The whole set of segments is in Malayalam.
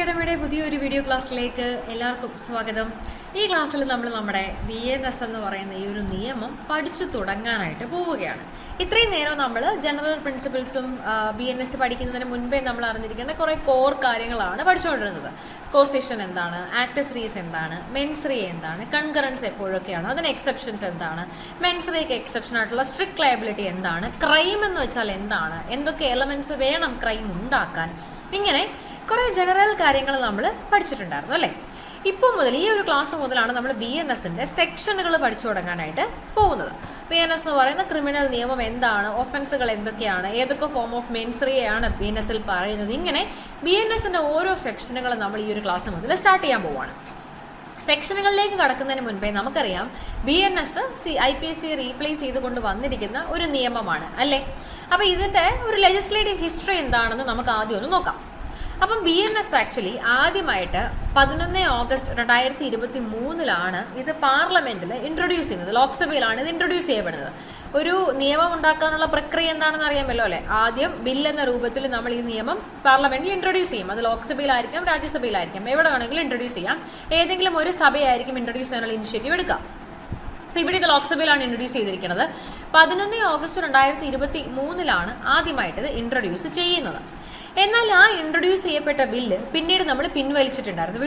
അക്കാഡമിയുടെ പുതിയൊരു വീഡിയോ ക്ലാസ്സിലേക്ക് എല്ലാവർക്കും സ്വാഗതം. ഈ ക്ലാസ്സിൽ നമ്മൾ നമ്മുടെ BNS എന്ന് പറയുന്ന ഈ ഒരു നിയമം പഠിച്ചു തുടങ്ങാനായിട്ട് പോവുകയാണ്. ഇത്രയും നേരം നമ്മൾ ജനറൽ പ്രിൻസിപ്പിൾസും BNS പഠിക്കുന്നതിന് മുൻപേ നമ്മൾ അറിഞ്ഞിരിക്കേണ്ട കുറേ കോർ കാര്യങ്ങളാണ് പഠിച്ചുകൊണ്ടിരുന്നത്. കോസേഷൻ എന്താണ്, ആക്ടസ് എന്താണ്, മെൻസ് റീ എന്താണ്, കൺകറൻസ് എപ്പോഴൊക്കെയാണ്, അതിന് എക്സെപ്ഷൻസ് എന്താണ്, മെൻസ് റീക്ക് എക്സെപ്ഷൻ ആയിട്ടുള്ള സ്ട്രിക്ട് ലയബിലിറ്റി എന്താണ്, ക്രൈം എന്ന് വെച്ചാൽ എന്താണ്, എന്തൊക്കെ എലമെന്റ്സ് വേണം ക്രൈം ഉണ്ടാക്കാൻ, ഇങ്ങനെ കുറേ ജനറൽ കാര്യങ്ങൾ നമ്മൾ പഠിച്ചിട്ടുണ്ടായിരുന്നു അല്ലേ. ഇപ്പോൾ മുതൽ ഈ ഒരു ക്ലാസ് മുതലാണ് നമ്മൾ BNSന്റെ സെക്ഷനുകൾ പഠിച്ചു തുടങ്ങാനായിട്ട് പോകുന്നത്. BNS എന്ന് പറയുന്ന ക്രിമിനൽ നിയമം എന്താണ്, ഒഫൻസുകൾ എന്തൊക്കെയാണ്, ഏതൊക്കെ ഫോം ഓഫ് മെൻസറിയാണ് BNSൽ പറയുന്നത്, ഇങ്ങനെ BNSന്റെ ഓരോ സെക്ഷനുകളും നമ്മൾ ഈ ഒരു ക്ലാസ് മുതൽ സ്റ്റാർട്ട് ചെയ്യാൻ പോവുകയാണ്. സെക്ഷനുകളിലേക്ക് കടക്കുന്നതിന് മുൻപേ നമുക്കറിയാം BNS IPC റീപ്ലേസ് ചെയ്തുകൊണ്ട് വന്നിരിക്കുന്ന ഒരു നിയമമാണ് അല്ലേ. അപ്പോൾ ഇതിൻ്റെ ഒരു ലെജിസ്ലേറ്റീവ് ഹിസ്റ്ററി എന്താണെന്ന് നമുക്ക് ആദ്യം ഒന്ന് നോക്കാം. അപ്പം BNS ആക്ച്വലി ആദ്യമായിട്ട് 11 ഓഗസ്റ്റ് 2023 ഇത് പാർലമെന്റിൽ ഇൻട്രൊഡ്യൂസ് ചെയ്യുന്നത്. ലോക്സഭയിലാണ് ഇത് ഇൻട്രൊഡ്യൂസ് ചെയ്യപ്പെടുന്നത്. ഒരു നിയമം ഉണ്ടാക്കാനുള്ള പ്രക്രിയ എന്താണെന്ന് അറിയാമല്ലോ അല്ലേ. ആദ്യം ബിൽ എന്ന രൂപത്തിൽ നമ്മൾ ഈ നിയമം പാർലമെന്റിൽ ഇൻട്രൊഡ്യൂസ് ചെയ്യും. അത് ലോക്സഭയിലായിരിക്കാം, രാജ്യസഭയിലായിരിക്കാം, എവിടെ വേണമെങ്കിലും ഇൻട്രൊഡ്യൂസ് ചെയ്യാം. ഏതെങ്കിലും ഒരു സഭയായിരിക്കും ഇൻട്രൊഡ്യൂസ് ചെയ്യാനുള്ള ഇനിഷ്യേറ്റീവ് എടുക്കാം. അപ്പോൾ ഇവിടെ ഇത് ലോക്സഭയിലാണ് ഇൻട്രൊഡ്യൂസ് ചെയ്തിരിക്കുന്നത്. 11 ഓഗസ്റ്റ് 2023 ആദ്യമായിട്ട് ഇത് ഇൻട്രൊഡ്യൂസ് ചെയ്യുന്നത്. എന്നാൽ ആ ഇൻട്രൊഡ്യൂസ് ചെയ്യപ്പെട്ട ബില്ല് പിന്നീട് നമ്മൾ പിൻവലിച്ചിട്ടുണ്ടായിരുന്നു,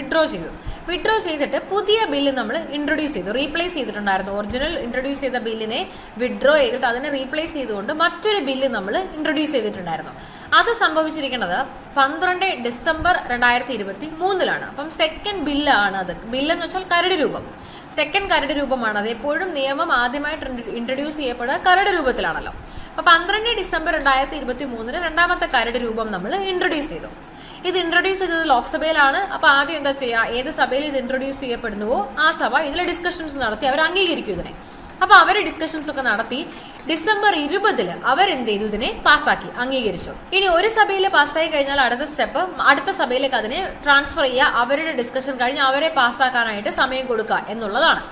വിഡ്രോ ചെയ്തിട്ട് പുതിയ ബില്ല് നമ്മൾ ഇൻട്രൊഡ്യൂസ് ചെയ്തു, റീപ്ലേസ് ചെയ്തിട്ടുണ്ടായിരുന്നു. ഒറിജിനൽ ഇൻട്രൊഡ്യൂസ് ചെയ്ത ബില്ലിനെ വിഡ്രോ ചെയ്തിട്ട് അതിനെ റീപ്ലേസ് ചെയ്തുകൊണ്ട് മറ്റൊരു ബില്ല് നമ്മൾ ഇൻട്രൊഡ്യൂസ് ചെയ്തിട്ടുണ്ടായിരുന്നു. അത് സംഭവിച്ചിരിക്കുന്നത് 12 ഡിസംബർ 2023 അപ്പം സെക്കൻഡ് ബില്ലാണ് അത്. ബില്ലെന്ന് വെച്ചാൽ കരട് രൂപം, സെക്കൻഡ് കരട് രൂപമാണ് അത്. എപ്പോഴും നിയമം ആദ്യമായിട്ട് ഇൻട്രൊഡ്യൂസ് ചെയ്യപ്പെടുക കരട് രൂപത്തിലാണല്ലോ. അപ്പോൾ 12 ഡിസംബർ 2023 രണ്ടാമത്തെ കരട് രൂപം നമ്മൾ ഇൻട്രൊഡ്യൂസ് ചെയ്തു. ഇത് ഇൻട്രൊഡ്യൂസ് ചെയ്തത് ലോക്സഭയിലാണ്. അപ്പോൾ ആദ്യം എന്താ ചെയ്യുക, ഏത് സഭയിൽ ഇത് ഇൻട്രൊഡ്യൂസ് ചെയ്യപ്പെടുന്നുവോ ആ സഭ ഇതിൽ ഡിസ്കഷൻസ് നടത്തി അവർ അംഗീകരിക്കും ഇതിനെ. അപ്പോൾ അവർ ഡിസ്കഷൻസ് ഒക്കെ നടത്തി ഡിസംബർ 20 അവരെന്ത് ചെയ്തു, ഇതിനെ പാസ്സാക്കി, അംഗീകരിച്ചു. ഇനി ഒരു സഭയിൽ പാസ്സായി കഴിഞ്ഞാൽ അടുത്ത സ്റ്റെപ്പ് അടുത്ത സഭയിലേക്ക് അതിനെ ട്രാൻസ്ഫർ ചെയ്യുക, അവരുടെ ഡിസ്കഷൻ കഴിഞ്ഞ് അവരെ പാസ്സാക്കാനായിട്ട് സമയം കൊടുക്കുക എന്നുള്ളതാണ്.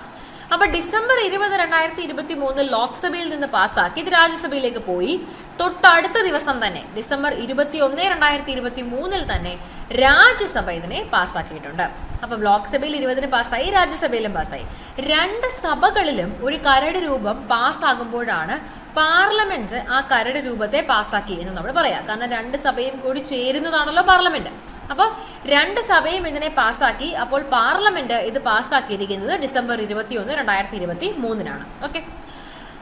അപ്പോൾ ഡിസംബർ 20, 2023 ലോക്സഭയിൽ നിന്ന് പാസ്സാക്കി ഇത് രാജ്യസഭയിലേക്ക് പോയി. തൊട്ടടുത്ത ദിവസം തന്നെ ഡിസംബർ 21, 2023 തന്നെ രാജ്യസഭ ഇതിനെ പാസ്സാക്കിയിട്ടുണ്ട്. അപ്പം ലോക്സഭയിൽ 20 പാസ്സായി, രാജ്യസഭയിലും പാസ്സായി. രണ്ട് സഭകളിലും ഒരു കരട് രൂപം പാസ്സാകുമ്പോഴാണ് പാർലമെന്റ് ആ കരട് രൂപത്തെ പാസ്സാക്കി എന്ന് നമ്മൾ പറയാം. കാരണം രണ്ട് സഭയും കൂടി ചേരുന്നതാണല്ലോ പാർലമെന്റ്. അപ്പോൾ രണ്ട് സഭയും ഇതിനെ പാസ്സാക്കി. അപ്പോൾ പാർലമെന്റ് ഇത് പാസ്സാക്കിയിരിക്കുന്നത് ഡിസംബർ 21, 2023 ഓക്കെ.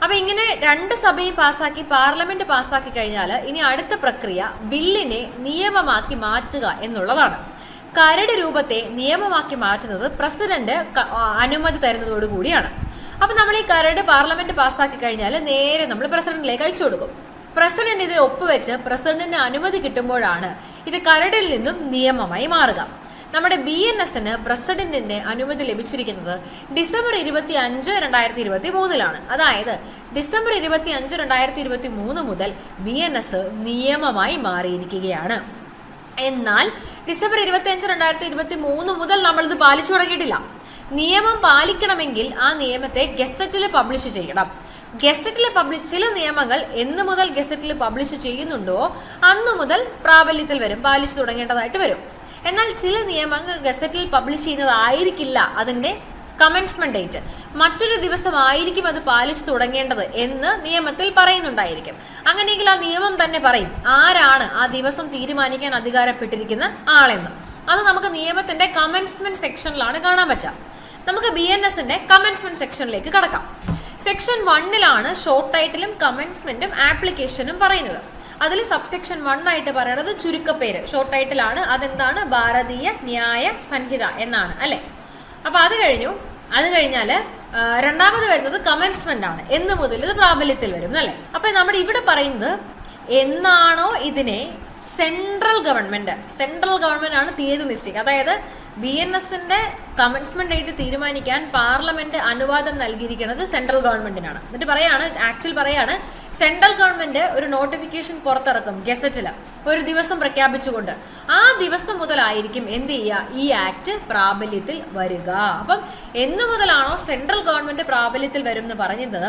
അപ്പോൾ ഇങ്ങനെ രണ്ട് സഭയും പാസ്സാക്കി, പാർലമെന്റ് പാസ്സാക്കി കഴിഞ്ഞാൽ ഇനി അടുത്ത പ്രക്രിയ ബില്ലിനെ നിയമമാക്കി മാറ്റുക എന്നുള്ളതാണ്. കരട് രൂപത്തെ നിയമമാക്കി മാറ്റുന്നത് പ്രസിഡന്റ് അനുമതി തരുന്നതോടുകൂടിയാണ്. അപ്പം നമ്മൾ ഈ കരട് പാർലമെന്റ് പാസ്സാക്കി കഴിഞ്ഞാൽ നേരെ നമ്മൾ പ്രസിഡന്റിലേക്ക് അയച്ചു കൊടുക്കും. പ്രസിഡന്റ് ഇത് ഒപ്പുവെച്ച് പ്രസിഡന്റിന് അനുമതി കിട്ടുമ്പോഴാണ് ഇത് കരടിൽ നിന്നും നിയമമായി മാറുക. നമ്മുടെ BNSന് പ്രസിഡന്റിന്റെ അനുമതി ലഭിച്ചിരിക്കുന്നത് ഡിസംബർ 25, 2023 അതായത് ഡിസംബർ 25, 2023 മുതൽ BNS നിയമമായി മാറിയിരിക്കുകയാണ്. എന്നാൽ ഡിസംബർ 25, 2023 മുതൽ നമ്മളിത് പാലിച്ചു തുടങ്ങിയിട്ടില്ല. നിയമം പാലിക്കണമെങ്കിൽ ആ നിയമത്തെ ഗസറ്റിൽ പബ്ലിഷ് ചെയ്യണം. ഗസറ്റിൽ ചില നിയമങ്ങൾ എന്ന് മുതൽ ഗസറ്റിൽ പബ്ലിഷ് ചെയ്യുന്നുണ്ടോ അന്നു മുതൽ പ്രാബല്യത്തിൽ വരും, പാലിച്ചു തുടങ്ങേണ്ടതായിട്ട് വരും. എന്നാൽ ചില നിയമങ്ങൾ ഗസറ്റിൽ പബ്ലിഷ് ചെയ്യുന്നതായിരിക്കില്ല അതിൻ്റെ കമൻസ്മെന്റ് ഡേറ്റ്, മറ്റൊരു ദിവസമായിരിക്കും അത് പാലിച്ചു തുടങ്ങേണ്ടത് എന്ന് നിയമത്തിൽ പറയുന്നുണ്ടായിരിക്കും. അങ്ങനെയെങ്കിൽ ആ നിയമം തന്നെ പറയും ആരാണ് ആ ദിവസം തീരുമാനിക്കാൻ അധികാരപ്പെട്ടിരിക്കുന്ന ആളെന്ന്. അത് നമുക്ക് നിയമത്തിന്റെ കമൻസ്മെന്റ് സെക്ഷനിലാണ് കാണാൻ പറ്റുക. നമുക്ക് BNSന്റെ കമൻസ്മെന്റ് സെക്ഷനിലേക്ക് കടക്കാം. സെക്ഷൻ 1 ഷോർട്ട് ടൈറ്റിലും കമൻസ്മെന്റും ആപ്ലിക്കേഷനും പറയുന്നത്. അതിൽ സബ്സെക്ഷൻ 1 ആയിട്ട് പറയുന്നത് ചുരുക്കപ്പേര്, ഷോർട്ട് ടൈറ്റിലാണ്. അതെന്താണ്, ഭാരതീയ ന്യായ സംഹിത എന്നാണ് അല്ലെ. അപ്പൊ അത് കഴിഞ്ഞാൽ രണ്ടാമത് വരുന്നത് കമൻസ്മെന്റ് ആണ്. എന്ന് മുതൽ ഇത് പ്രാബല്യത്തിൽ വരും അല്ലെ. അപ്പൊ നമ്മുടെ ഇവിടെ പറയുന്നത് എന്നാണോ ഇതിനെ സെൻട്രൽ ഗവൺമെന്റ് ആണ് തീയതി നിശ്ചയിക്കുക. അതായത് BNSന്റെ കമൻസ്മെന്റ് ഡേറ്റ് തീരുമാനിക്കാൻ പാർലമെന്റ് അനുവാദം നൽകിയിരിക്കുന്നത് സെൻട്രൽ ഗവൺമെന്റിനാണ്. എന്നിട്ട് പറയാണ് സെൻട്രൽ ഗവൺമെന്റ് ഒരു നോട്ടിഫിക്കേഷൻ പുറത്തിറക്കും ഗസറ്റില് ഒരു ദിവസം പ്രഖ്യാപിച്ചുകൊണ്ട്. ആ ദിവസം മുതലായിരിക്കും എന്ത് ചെയ്യുക, ഈ ആക്ട് പ്രാബല്യത്തിൽ വരിക. അപ്പം എന്ന് മുതലാണോ സെൻട്രൽ ഗവൺമെന്റ് പ്രാബല്യത്തിൽ വരും എന്ന് പറഞ്ഞത്,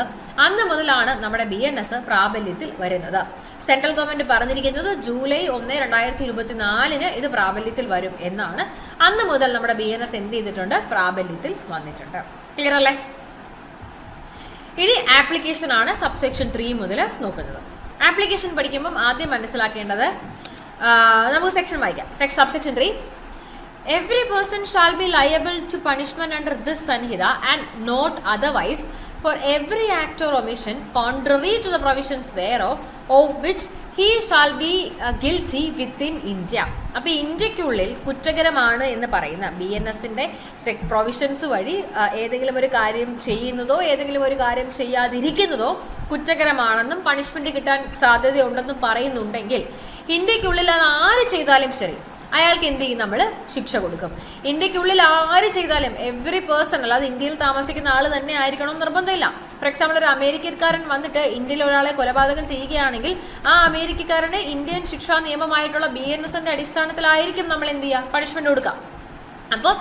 അന്ന് മുതലാണ് നമ്മുടെ BNS പ്രാബല്യത്തിൽ വരുന്നത്. സെൻട്രൽ ഗവൺമെന്റ് പറഞ്ഞിരിക്കുന്നത് ജൂലൈ 1, 2024 ഇത് പ്രാബല്യത്തിൽ വരും എന്നാണ്. അന്ന് മുതൽ നമ്മുടെ BNS എന്ത് ചെയ്തിട്ടുണ്ട്, പ്രാബല്യത്തിൽ വന്നിട്ടുണ്ട്. ക്ലിയർ അല്ലേ? ഇനി ആപ്ലിക്കേഷൻ ആണ് സബ്സെക്ഷൻ 3 മുതൽ നോക്കുന്നത്. ആപ്ലിക്കേഷൻ പഠിക്കുമ്പോൾ ആദ്യം മനസ്സിലാക്കേണ്ടത്, നമുക്ക് സെക്ഷൻ വായിക്കാം. Subsection 3, every person shall be liable to punishment under this sanhita and not otherwise for every act or omission contrary to the provisions thereof of which he shall be guilty within India. അപ്പോൾ ഇന്ത്യക്കുള്ളിൽ കുറ്റകരമാണ് എന്ന് പറയുന്ന BNSന്റെ പ്രൊവിഷൻസ് വഴി ഏതെങ്കിലും ഒരു കാര്യം ചെയ്യുന്നതോ ഏതെങ്കിലും ഒരു കാര്യം ചെയ്യാതിരിക്കുന്നതോ കുറ്റകരമാണെന്നും പണിഷ്മെന്റ് കിട്ടാൻ സാധ്യതയുണ്ടെന്നും പറയുന്നുണ്ടെങ്കിൽ ഇന്ത്യക്കുള്ളിൽ അത് ആര് ചെയ്താലും ശരി അയാൾക്ക് എന്ത് ചെയ്യും, നമ്മൾ ശിക്ഷ കൊടുക്കും. ഇന്ത്യക്കുള്ളിൽ ആര് ചെയ്താലും, എവറി പേഴ്സൺ, അല്ലാതെ ഇന്ത്യയിൽ താമസിക്കുന്ന ആൾ തന്നെ ആയിരിക്കണം നിർബന്ധമില്ല. ഫോർ എക്സാമ്പിൾ, ഒരു അമേരിക്കക്കാരൻ വന്നിട്ട് ഇന്ത്യയിൽ ഒരാളെ കൊലപാതകം ചെയ്യുകയാണെങ്കിൽ ആ അമേരിക്കക്കാരന് ഇന്ത്യൻ ശിക്ഷാ നിയമമായിട്ടുള്ള BNSന്റെ അടിസ്ഥാനത്തിലായിരിക്കും നമ്മൾ എന്ത് ചെയ്യുക, പണിഷ്മെന്റ് കൊടുക്കുക. അപ്പോൾ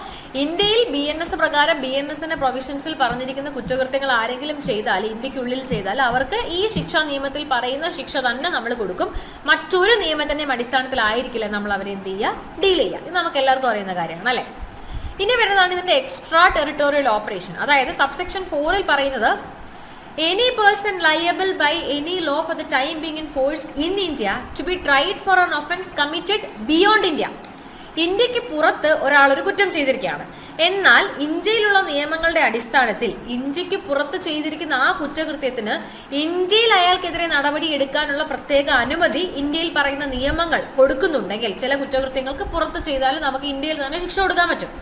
ഇന്ത്യയിൽ BNS പ്രകാരം BNSന്റെ പ്രൊവിഷൻസിൽ പറഞ്ഞിരിക്കുന്ന കുറ്റകൃത്യങ്ങൾ ആരെങ്കിലും ചെയ്താൽ, ഇന്ത്യക്കുള്ളിൽ ചെയ്താൽ, അവർക്ക് ഈ ശിക്ഷാ നിയമത്തിൽ പറയുന്ന ശിക്ഷ തന്നെ നമ്മൾ കൊടുക്കും. മറ്റൊരു നിയമത്തിന്റെ അടിസ്ഥാനത്തിലായിരിക്കില്ല നമ്മൾ അവരെ എന്ത് ചെയ്യുക, ഡീൽ ചെയ്യുക. ഇത് നമുക്ക് എല്ലാവർക്കും അറിയുന്ന കാര്യമാണ് അല്ലേ? ഇനി വരുന്നതാണ് ഇതിന്റെ എക്സ്ട്രാ ടെറിട്ടോറിയൽ ഓപ്പറേഷൻ. അതായത് സബ്സെക്ഷൻ 4 പറയുന്നത്, any person liable by any law for the time being in force in India to be tried for an offence committed beyond India. ഇന്ത്യക്ക് പുറത്ത് ഒരാൾ ഒരു കുറ്റം ചെയ്തിരിക്കുകയാണ്, എന്നാൽ ഇന്ത്യയിലുള്ള നിയമങ്ങളുടെ അടിസ്ഥാനത്തിൽ ഇന്ത്യക്ക് പുറത്ത് ചെയ്തിരിക്കുന്ന ആ കുറ്റകൃത്യത്തിന് ഇന്ത്യയിൽ അയാൾക്കെതിരെ നടപടി എടുക്കാനുള്ള പ്രത്യേക അനുമതി ഇന്ത്യയിൽ പറയുന്ന നിയമങ്ങൾ കൊടുക്കുന്നുണ്ടെങ്കിൽ, ചില കുറ്റകൃത്യങ്ങൾക്ക് പുറത്ത് ചെയ്താലും നമുക്ക് ഇന്ത്യയിൽ തന്നെ ശിക്ഷ കൊടുക്കാൻ പറ്റും.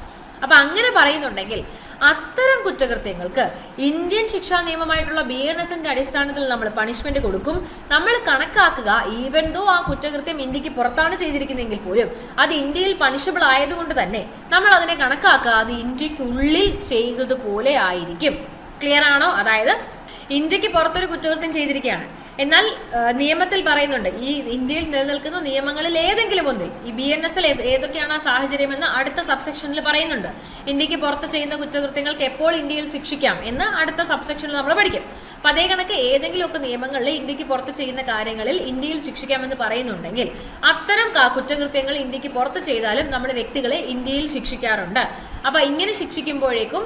അപ്പൊ അങ്ങനെ പറയുന്നുണ്ടെങ്കിൽ അത്തരം കുറ്റകൃത്യങ്ങൾക്ക് ഇന്ത്യൻ ശിക്ഷാ നിയമമായിട്ടുള്ള BNSന്റെ അടിസ്ഥാനത്തിൽ നമ്മൾ പണിഷ്മെന്റ് കൊടുക്കും. നമ്മൾ കണക്കാക്കുക, ഈവൻ ദോ ആ കുറ്റകൃത്യം ഇന്ത്യക്ക് പുറത്താണ് ചെയ്തിരിക്കുന്നതെങ്കിൽ പോലും അത് ഇന്ത്യയിൽ പണിഷബിൾ ആയതുകൊണ്ട് തന്നെ നമ്മൾ അതിനെ കണക്കാക്കുക അത് ഇന്ത്യക്കുള്ളിൽ ചെയ്തതുപോലെ ആയിരിക്കും. ക്ലിയർ ആണോ? അതായത് ഇന്ത്യക്ക് പുറത്തൊരു കുറ്റകൃത്യം ചെയ്തിരിക്കുകയാണ്, എന്നാൽ നിയമത്തിൽ പറയുന്നുണ്ട് ഈ ഇന്ത്യയിൽ നിലനിൽക്കുന്ന നിയമങ്ങളിൽ ഏതെങ്കിലും ഒന്നിൽ ഈ BNSൽ ഏതൊക്കെയാണ് ആ സാഹചര്യമെന്ന് അടുത്ത സബ്സെക്ഷനിൽ പറയുന്നുണ്ട്. ഇന്ത്യക്ക് പുറത്ത് ചെയ്യുന്ന കുറ്റകൃത്യങ്ങൾക്ക് എപ്പോൾ ഇന്ത്യയിൽ ശിക്ഷിക്കാം എന്ന് അടുത്ത സബ്സെക്ഷനിൽ നമ്മൾ പഠിക്കും. അപ്പം അതേ കണക്ക് ഏതെങ്കിലുമൊക്കെ നിയമങ്ങളിൽ ഇന്ത്യക്ക് പുറത്ത് ചെയ്യുന്ന കാര്യങ്ങളിൽ ഇന്ത്യയിൽ ശിക്ഷിക്കാമെന്ന് പറയുന്നുണ്ടെങ്കിൽ അത്തരം കുറ്റകൃത്യങ്ങൾ ഇന്ത്യക്ക് പുറത്ത് ചെയ്താലും നമ്മൾ വ്യക്തികളെ ഇന്ത്യയിൽ ശിക്ഷിക്കാറുണ്ട്. അപ്പം ഇങ്ങനെ ശിക്ഷിക്കുമ്പോഴേക്കും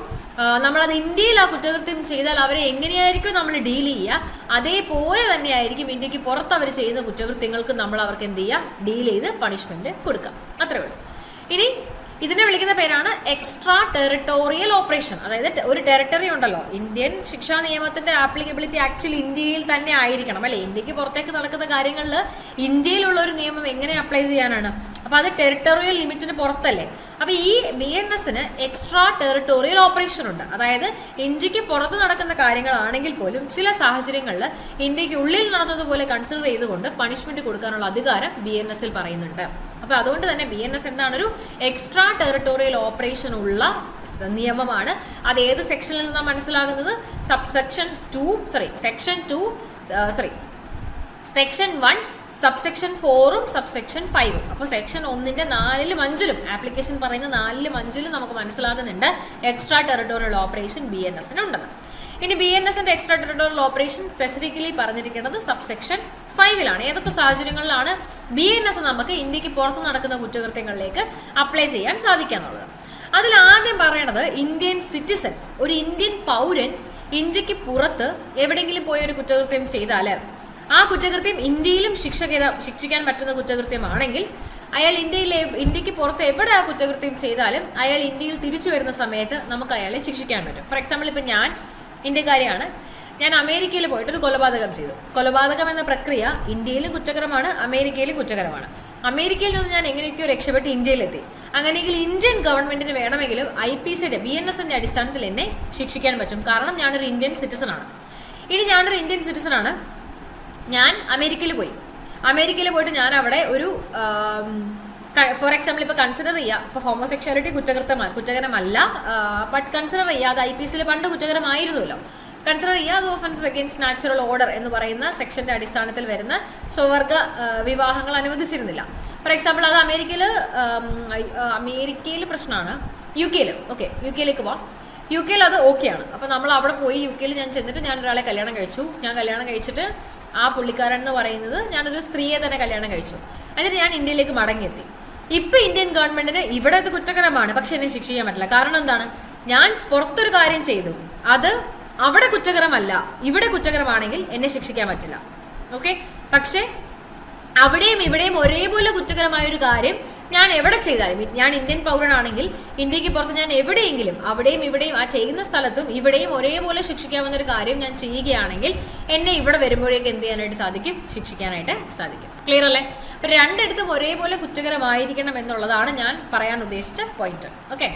നമ്മളത് ഇന്ത്യയിൽ ആ കുറ്റകൃത്യം ചെയ്താൽ അവരെ എങ്ങനെയായിരിക്കും നമ്മൾ ഡീൽ ചെയ്യുക, അതേപോലെ തന്നെയായിരിക്കും ഇന്ത്യക്ക് പുറത്ത് അവർ ചെയ്യുന്ന കുറ്റകൃത്യങ്ങൾക്ക് നമ്മൾ അവർക്ക് എന്ത് ചെയ്യുക, ഡീൽ ചെയ്ത് പണിഷ്മെന്റ് കൊടുക്കാം. അത്രേ ഉള്ളൂ. ഇനി ഇതിനെ വിളിക്കുന്ന പേരാണ് എക്സ്ട്രാ ടെറിട്ടോറിയൽ ഓപ്പറേഷൻ. അതായത് ഒരു ടെറിട്ടറി ഉണ്ടല്ലോ, ഇന്ത്യൻ ശിക്ഷാ നിയമത്തിന്റെ ആപ്ലിക്കബിലിറ്റി ആക്ച്വലി ഇന്ത്യയിൽ തന്നെ ആയിരിക്കണം അല്ലെ. ഇന്ത്യക്ക് പുറത്തേക്ക് നടക്കുന്ന കാര്യങ്ങളിൽ ഇന്ത്യയിലുള്ള ഒരു നിയമം എങ്ങനെ അപ്ലൈ ചെയ്യാനാണ്? അപ്പൊ അത് ടെറിട്ടോറിയൽ ലിമിറ്റിന് പുറത്തല്ലേ. അപ്പൊ ഈ BNSന് എക്സ്ട്രാ ടെറിട്ടോറിയൽ ഓപ്പറേഷൻ ഉണ്ട്. അതായത് ഇന്ത്യക്ക് പുറത്ത് നടക്കുന്ന കാര്യങ്ങളാണെങ്കിൽ പോലും ചില സാഹചര്യങ്ങളിൽ ഇന്ത്യക്ക് ഉള്ളിൽ നടന്നതുപോലെ കൺസിഡർ ചെയ്തുകൊണ്ട് പണിഷ്മെന്റ് കൊടുക്കാനുള്ള അധികാരം BNSൽ പറയുന്നുണ്ട്. അപ്പൊ അതുകൊണ്ട് തന്നെ BNS എന്താണ്, ഒരു എക്സ്ട്രാ ടെറിട്ടോറിയൽ ഓപ്പറേഷൻ ഉള്ള നിയമമാണ്. അത് ഏത് സെക്ഷനിൽ നിന്നാണ് മനസ്സിലാകുന്നത്? സെക്ഷൻ 1 സബ്സെക്ഷൻ 4ഉം സബ്സെക്ഷൻ 5ഉം. അപ്പോൾ സെക്ഷൻ 1ന്റെ 4ലും 5ലും ആപ്ലിക്കേഷൻ പറയുന്ന 4ലും 5ലും നമുക്ക് മനസ്സിലാകുന്നുണ്ട് എക്സ്ട്രാ ടെറിട്ടോറിയൽ ഓപ്പറേഷൻ BNSന് ഉണ്ടെന്ന്. ഇനി BNSന്റെ എക്സ്ട്രാ ടെറിട്ടോറിയൽ ഓപ്പറേഷൻ സ്പെസിഫിക്കലി പറഞ്ഞിരിക്കുന്നത് സബ്സെക്ഷൻ 5ലാണ്. ഏതൊക്കെ സാഹചര്യങ്ങളിലാണ് BNS നമുക്ക് ഇന്ത്യക്ക് പുറത്ത് നടക്കുന്ന കുറ്റകൃത്യങ്ങളിലേക്ക് അപ്ലൈ ചെയ്യാൻ സാധിക്കാന്നുള്ളത്. അതിൽ ആദ്യം പറയണത്, ഇന്ത്യൻ സിറ്റിസൺ, ഒരു ഇന്ത്യൻ പൗരൻ ഇന്ത്യക്ക് പുറത്ത് എവിടെയെങ്കിലും പോയ ഒരു കുറ്റകൃത്യം ചെയ്താൽ ആ കുറ്റകൃത്യം ഇന്ത്യയിലും ശിക്ഷിക്കാൻ പറ്റുന്ന കുറ്റകൃത്യമാണെങ്കിൽ അയാൾ ഇന്ത്യക്ക് പുറത്ത് എവിടെ ആ കുറ്റകൃത്യം ചെയ്താലും അയാൾ ഇന്ത്യയിൽ തിരിച്ചു വരുന്ന സമയത്ത് നമുക്ക് അയാളെ ശിക്ഷിക്കാൻ പറ്റും. ഫോർ എക്സാമ്പിൾ, ഇപ്പം ഞാൻ ഇന്ത്യക്കാരിയാണ്, ഞാൻ അമേരിക്കയിൽ പോയിട്ട് ഒരു കൊലപാതകം ചെയ്തു. കൊലപാതകം എന്ന പ്രക്രിയ ഇന്ത്യയിലും കുറ്റകരമാണ്, അമേരിക്കയിലും കുറ്റകരമാണ്. അമേരിക്കയിൽ നിന്ന് ഞാൻ എങ്ങനെയൊക്കെയോ രക്ഷപ്പെട്ട് ഇന്ത്യയിലെത്തി. അങ്ങനെയെങ്കിൽ ഇന്ത്യൻ ഗവൺമെന്റിന് വേണമെങ്കിലും IPCയുടെ BNSന്റെ അടിസ്ഥാനത്തിൽ എന്നെ ശിക്ഷിക്കാൻ പറ്റും. കാരണം ഞാനൊരു ഇന്ത്യൻ സിറ്റിസൺ ആണ്. ഇനി ഞാനൊരു ഇന്ത്യൻ സിറ്റിസൺ ആണ്, ഞാൻ അമേരിക്കയിൽ പോയിട്ട് ഞാൻ അവിടെ ഒരു ഫോർ എക്സാമ്പിൾ ഇപ്പോൾ കൺസിഡർ ചെയ്യുക, ഇപ്പോൾ ഹോമോസെക്ഷാലിറ്റി കുറ്റകരമല്ല, ബട്ട് കൺസിഡർ ചെയ്യുക അത് IPC പണ്ട് കുറ്റകരമായിരുന്നല്ലോ. കൺസിഡർ ചെയ്യുക അത് ഓഫൻസസ് അഗെയിൻസ്റ്റ് നാച്ചുറൽ ഓർഡർ എന്ന് പറയുന്ന സെക്ഷന്റെ അടിസ്ഥാനത്തിൽ വരുന്ന സ്വവർഗ വിവാഹങ്ങൾ അനുവദിച്ചിരുന്നില്ല. ഫോർ എക്സാമ്പിൾ അത് അമേരിക്കയിൽ പ്രശ്നമാണ്, UK ഓക്കെ, UK പോവാം. UK അത് ഓക്കെയാണ്. അപ്പോൾ നമ്മൾ അവിടെ പോയി UK ഞാൻ ചെന്നിട്ട് ഞാൻ ഒരാളെ കല്യാണം കഴിച്ചു. ഞാൻ കല്യാണം കഴിച്ചിട്ട് ആ പുള്ളിക്കാരൻ എന്ന് പറയുന്നത് ഞാനൊരു സ്ത്രീയെ തന്നെ കല്യാണം കഴിച്ചു. എന്നിട്ട് ഞാൻ ഇന്ത്യയിലേക്ക് മടങ്ങിയെത്തി. ഇപ്പൊ ഇന്ത്യൻ ഗവൺമെന്റിന് ഇവിടെ അത് കുറ്റകരമാണ്, പക്ഷെ എന്നെ ശിക്ഷിക്കാൻ പറ്റില്ല. കാരണം എന്താണ്, ഞാൻ പുറത്തൊരു കാര്യം ചെയ്തു, അത് അവിടെ കുറ്റകരമല്ല, ഇവിടെ കുറ്റകരമാണെങ്കിൽ എന്നെ ശിക്ഷിക്കാൻ പറ്റില്ല. ഓക്കെ, പക്ഷെ അവിടെയും ഇവിടെയും ഒരേപോലെ കുറ്റകരമായ ഒരു കാര്യം ഞാൻ എവിടെ ചെയ്താലും, ഞാൻ ഇന്ത്യൻ പൗരനാണെങ്കിൽ ഇന്ത്യക്ക് പുറത്ത് ഞാൻ എവിടെയെങ്കിലും അവിടെയും ഇവിടെയും ആ ചെയ്യുന്ന സ്ഥലത്തും ഇവിടെയും ഒരേപോലെ ശിക്ഷിക്കാവുന്ന ഒരു കാര്യം ഞാൻ ചെയ്യുകയാണെങ്കിൽ എന്നെ ഇവിടെ വരുമ്പോഴേക്ക് എന്ത് ചെയ്യാനായിട്ട് സാധിക്കും, ശിക്ഷിക്കാനായിട്ട് സാധിക്കും. ക്ലിയർ അല്ലേ? അപ്പൊ രണ്ടിടത്തും ഒരേപോലെ കുറ്റകരമായിരിക്കണം എന്നുള്ളതാണ് ഞാൻ പറയാൻ ഉദ്ദേശിച്ച പോയിന്റ്. ഓക്കെ,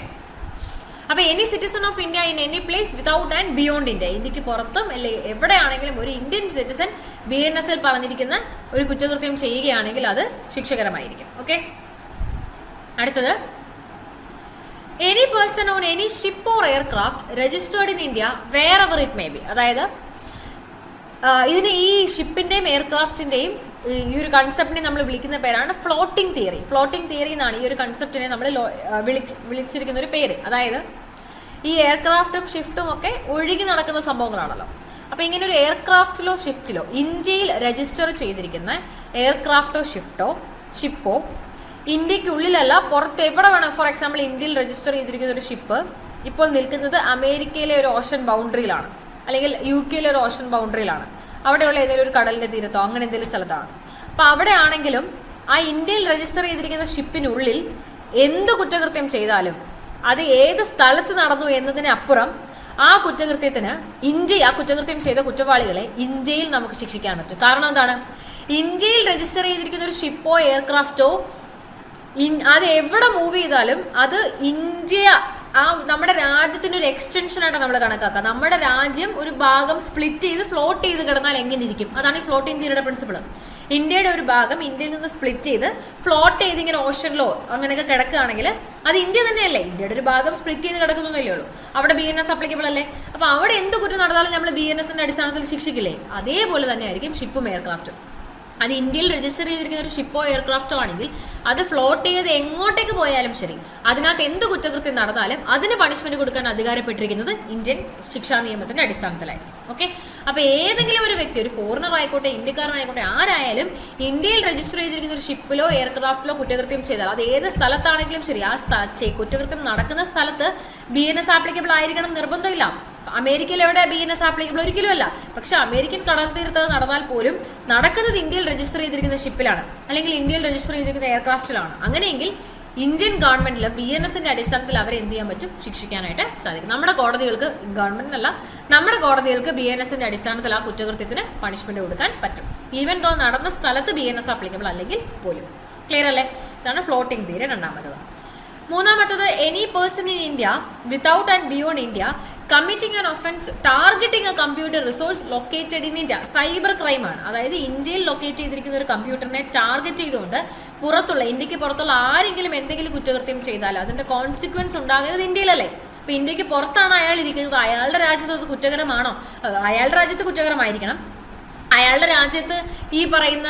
അപ്പൊ any citizen of India in any place without and beyond India, ഇന്ത്യക്ക് പുറത്തും അല്ലെ എവിടെയാണെങ്കിലും ഒരു ഇന്ത്യൻ സിറ്റിസൺ BNSൽ പറഞ്ഞിരിക്കുന്ന ഒരു കുറ്റകൃത്യം ചെയ്യുകയാണെങ്കിൽ അത് ശിക്ഷകരമായിരിക്കും. ഓക്കെ, അടുത്തത് any person on any ship or aircraft registered in India wherever it may be. അതായത് ഇതിന് ഈ ഷിപ്പിന്റെയും എയർക്രാഫ്റ്റിന്റെയും ഈ ഒരു കൺസെപ്റ്റിനെ നമ്മൾ വിളിക്കുന്ന പേരാണ് ഫ്ലോട്ടിംഗ് തിയറി. ഫ്ലോട്ടിംഗ് തിയറി എന്നാണ് ഈ ഒരു കൺസെപ്റ്റിനെ നമ്മൾ വിളിച്ചിരിക്കുന്ന ഒരു പേര്. അതായത് ഈ എയർക്രാഫ്റ്റും ഷിഫ്റ്റും ഒക്കെ ഒഴുകി നടക്കുന്ന സംഭവങ്ങളാണല്ലോ. അപ്പൊ ഇങ്ങനെ ഒരു എയർക്രാഫ്റ്റിലോ ഷിഫ്റ്റിലോ ഇന്ത്യയിൽ രജിസ്റ്റർ ചെയ്തിരിക്കുന്ന എയർക്രാഫ്റ്റോ ഷിപ്പോ ഇന്ത്യക്കുള്ളിലല്ല പുറത്ത് എവിടെ വേണം. ഫോർ എക്സാമ്പിൾ ഇന്ത്യയിൽ രജിസ്റ്റർ ചെയ്തിരിക്കുന്ന ഒരു ഷിപ്പ് ഇപ്പോൾ നിൽക്കുന്നത് അമേരിക്കയിലെ ഒരു ഓഷൻ ബൗണ്ടറിയിലാണ്, അല്ലെങ്കിൽ UK ഒരു ഓഷൻ ബൗണ്ടറിയിലാണ്, അവിടെയുള്ള ഏതെങ്കിലും ഒരു കടലിന്റെ തീരത്തോ അങ്ങനെ എന്തെങ്കിലും സ്ഥലത്താണ്. അപ്പൊ അവിടെ ആണെങ്കിലും ആ ഇന്ത്യയിൽ രജിസ്റ്റർ ചെയ്തിരിക്കുന്ന ഷിപ്പിനുള്ളിൽ എന്ത് കുറ്റകൃത്യം ചെയ്താലും അത് ഏത് സ്ഥലത്ത് നടന്നു എന്നതിനപ്പുറം ആ കുറ്റകൃത്യത്തിന് ആ കുറ്റകൃത്യം ചെയ്ത കുറ്റവാളികളെ ഇന്ത്യയിൽ നമുക്ക് ശിക്ഷിക്കാൻ പറ്റും. കാരണം എന്താണ്, ഇന്ത്യയിൽ രജിസ്റ്റർ ചെയ്തിരിക്കുന്ന ഒരു ഷിപ്പോ എയർക്രാഫ്റ്റോ അത് എവിടെ മൂവ് ചെയ്താലും അത് നമ്മുടെ രാജ്യത്തിന്റെ ഒരു എക്സ്റ്റൻഷൻ ആയിട്ട് നമ്മൾ കണക്കാക്കുക. നമ്മുടെ രാജ്യം ഒരു ഭാഗം സ്പ്ലിറ്റ് ചെയ്ത് ഫ്ലോട്ട് ചെയ്ത് കിടന്നാൽ എങ്ങനെ ഇരിക്കും, അതാണ് ഈ ഫ്ലോട്ടിംഗ് തിയറിയുടെ പ്രിൻസിപ്പിൾ. ഇന്ത്യയുടെ ഒരു ഭാഗം ഇന്ത്യയിൽ നിന്ന് സ്പ്ലിറ്റ് ചെയ്ത് ഫ്ലോട്ട് ചെയ്ത് ഇങ്ങനെ ഓഷനിലോ അങ്ങനെയൊക്കെ കിടക്കുകയാണെങ്കിൽ അത് ഇന്ത്യ തന്നെയല്ലേ. ഇന്ത്യയുടെ ഒരു ഭാഗം സ്പ്ലിറ്റ് ചെയ്ത് കിടക്കുന്നൊന്നുമല്ലേ ഉള്ളൂ, അവിടെ BNS അപ്ലിക്കബിൾ അല്ലേ. അപ്പൊ അവിടെ എന്ത് കുറ്റം നടന്നാലും നമ്മൾ BNSന്റെ അടിസ്ഥാനത്തിൽ ശിക്ഷിക്കില്ലേ, അതേപോലെ തന്നെ ആയിരിക്കും ഷിപ്പും എയർക്രാഫ്റ്റും. അത് ഇന്ത്യയിൽ രജിസ്റ്റർ ചെയ്തിരിക്കുന്ന ഒരു ഷിപ്പോ എയർക്രാഫ്റ്റോ ആണെങ്കിൽ അത് ഫ്ലോട്ട് ചെയ്ത് എങ്ങോട്ടേക്ക് പോയാലും ശരി, അതിനകത്ത് എന്ത് കുറ്റകൃത്യം നടന്നാലും അതിന് പണിഷ്മെന്റ് കൊടുക്കാൻ അധികാരപ്പെട്ടിരിക്കുന്നത് ഇന്ത്യൻ ശിക്ഷാ നിയമത്തിന്റെ അടിസ്ഥാനത്തിലായിരിക്കും. ഓക്കെ, അപ്പൊ ഏതെങ്കിലും ഒരു വ്യക്തി, ഒരു ഫോറിനർ ആയിക്കോട്ടെ ഇന്ത്യക്കാരനായിക്കോട്ടെ ആരായാലും ഇന്ത്യയിൽ രജിസ്റ്റർ ചെയ്തിരിക്കുന്ന ഒരു ഷിപ്പിലോ എയർക്രാഫ്റ്റിലോ കുറ്റകൃത്യം ചെയ്താൽ അത് ഏത് സ്ഥലത്താണെങ്കിലും ശരി, ആ കുറ്റകൃത്യം നടക്കുന്ന സ്ഥലത്ത് BNS ആപ്ലിക്കബിൾ ആയിരിക്കണം നിർബന്ധമില്ല. അമേരിക്കയിൽ എവിടെ BNS ആപ്ലിക്കബിൾ ഒരിക്കലും അല്ല. പക്ഷെ അമേരിക്കൻ കടൽ തീരത്ത് നടന്നാൽ പോലും നടക്കുന്നത് ഇന്ത്യയിൽ രജിസ്റ്റർ ചെയ്തിരിക്കുന്ന ഷിപ്പിലാണ്, അല്ലെങ്കിൽ ഇന്ത്യയിൽ രജിസ്റ്റർ ചെയ്തിരിക്കുന്ന എയർക്രാഫ്റ്റിലാണ്. അങ്ങനെയെങ്കിൽ ഇന്ത്യൻ ഗവൺമെന്റിലും BNSന്റെ അടിസ്ഥാനത്തിൽ അവരെ എന്ത് ചെയ്യാൻ പറ്റും, ശിക്ഷിക്കാനായിട്ട് സാധിക്കും. നമ്മുടെ കോടതികൾക്ക്, ഗവൺമെന്റിനല്ല നമ്മുടെ കോടതികൾക്ക് BNSന്റെ അടിസ്ഥാനത്തിൽ ആ കുറ്റകൃത്യത്തിന് പണിഷ്മെന്റ് കൊടുക്കാൻ പറ്റും, ഈവൻ ദോ നടന്ന സ്ഥലത്ത് BNS ആപ്ലിക്കബിൾ അല്ലെങ്കിൽ പോലും. ക്ലിയർ അല്ലേ? ഇതാണ് ഫ്ലോട്ടിംഗ് തിയറി. രണ്ടാമത്തത്. മൂന്നാമത്തത് any person in India without and beyond India committing an offence targeting a computer resource located in India. Cyber ക്രൈമാണ്. അതായത് ഇന്ത്യയിൽ ലൊക്കേറ്റ് ചെയ്തിരിക്കുന്ന ഒരു കമ്പ്യൂട്ടറിനെ ടാർഗറ്റ് ചെയ്തുകൊണ്ട് ഇന്ത്യക്ക് പുറത്തുള്ള ആരെങ്കിലും എന്തെങ്കിലും കുറ്റകൃത്യം ചെയ്താൽ അതിന്റെ കോൺസിക്വൻസ് ഉണ്ടാകുന്നത് ഇന്ത്യയിലല്ലേ. അപ്പൊ ഇന്ത്യക്ക് പുറത്താണ് അയാൾ ഇരിക്കുന്നത്, അയാളുടെ രാജ്യത്ത് അത് കുറ്റകരമാണോ? അയാളുടെ രാജ്യത്ത് കുറ്റകരമായിരിക്കണം. അയാളുടെ രാജ്യത്ത് ഈ പറയുന്ന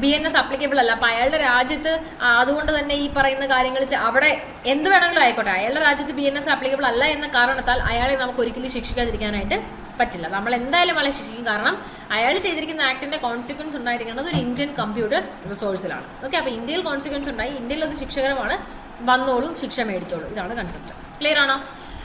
BNS അപ്ലിക്കബിൾ അല്ല. അപ്പൊ അയാളുടെ രാജ്യത്ത് അതുകൊണ്ട് തന്നെ ഈ പറയുന്ന കാര്യങ്ങൾ അവിടെ എന്ത് വേണമെങ്കിലും ആയിക്കോട്ടെ, അയാളുടെ രാജ്യത്ത് BNS ആപ്ലിക്കബിൾ അല്ല എന്ന കാരണത്താൽ അയാളെ നമുക്ക് ഒരിക്കലും ശിക്ഷിക്കാതിരിക്കാനായിട്ട് പറ്റില്ല. നമ്മൾ എന്തായാലും അയാളെ ശിക്ഷിക്കും. കാരണം അയാൾ ചെയ്തിരിക്കുന്ന ആക്ടിന്റെ കോൺസിക്വൻസ് ഉണ്ടായിരിക്കുന്നത് ഒരു ഇന്ത്യൻ കമ്പ്യൂട്ടർ റിസോഴ്സിലാണ്. ഓക്കെ, അപ്പൊ ഇന്ത്യയിൽ കോൺസിക്വൻസ് ഉണ്ടായി, ഇന്ത്യയിൽ അത് ശിക്ഷകരമാണ്, വന്നോളൂ, ശിക്ഷ മേടിച്ചോളൂ. ഇതാണ് കൺസെപ്റ്റ്. ക്ലിയർ ആണോ?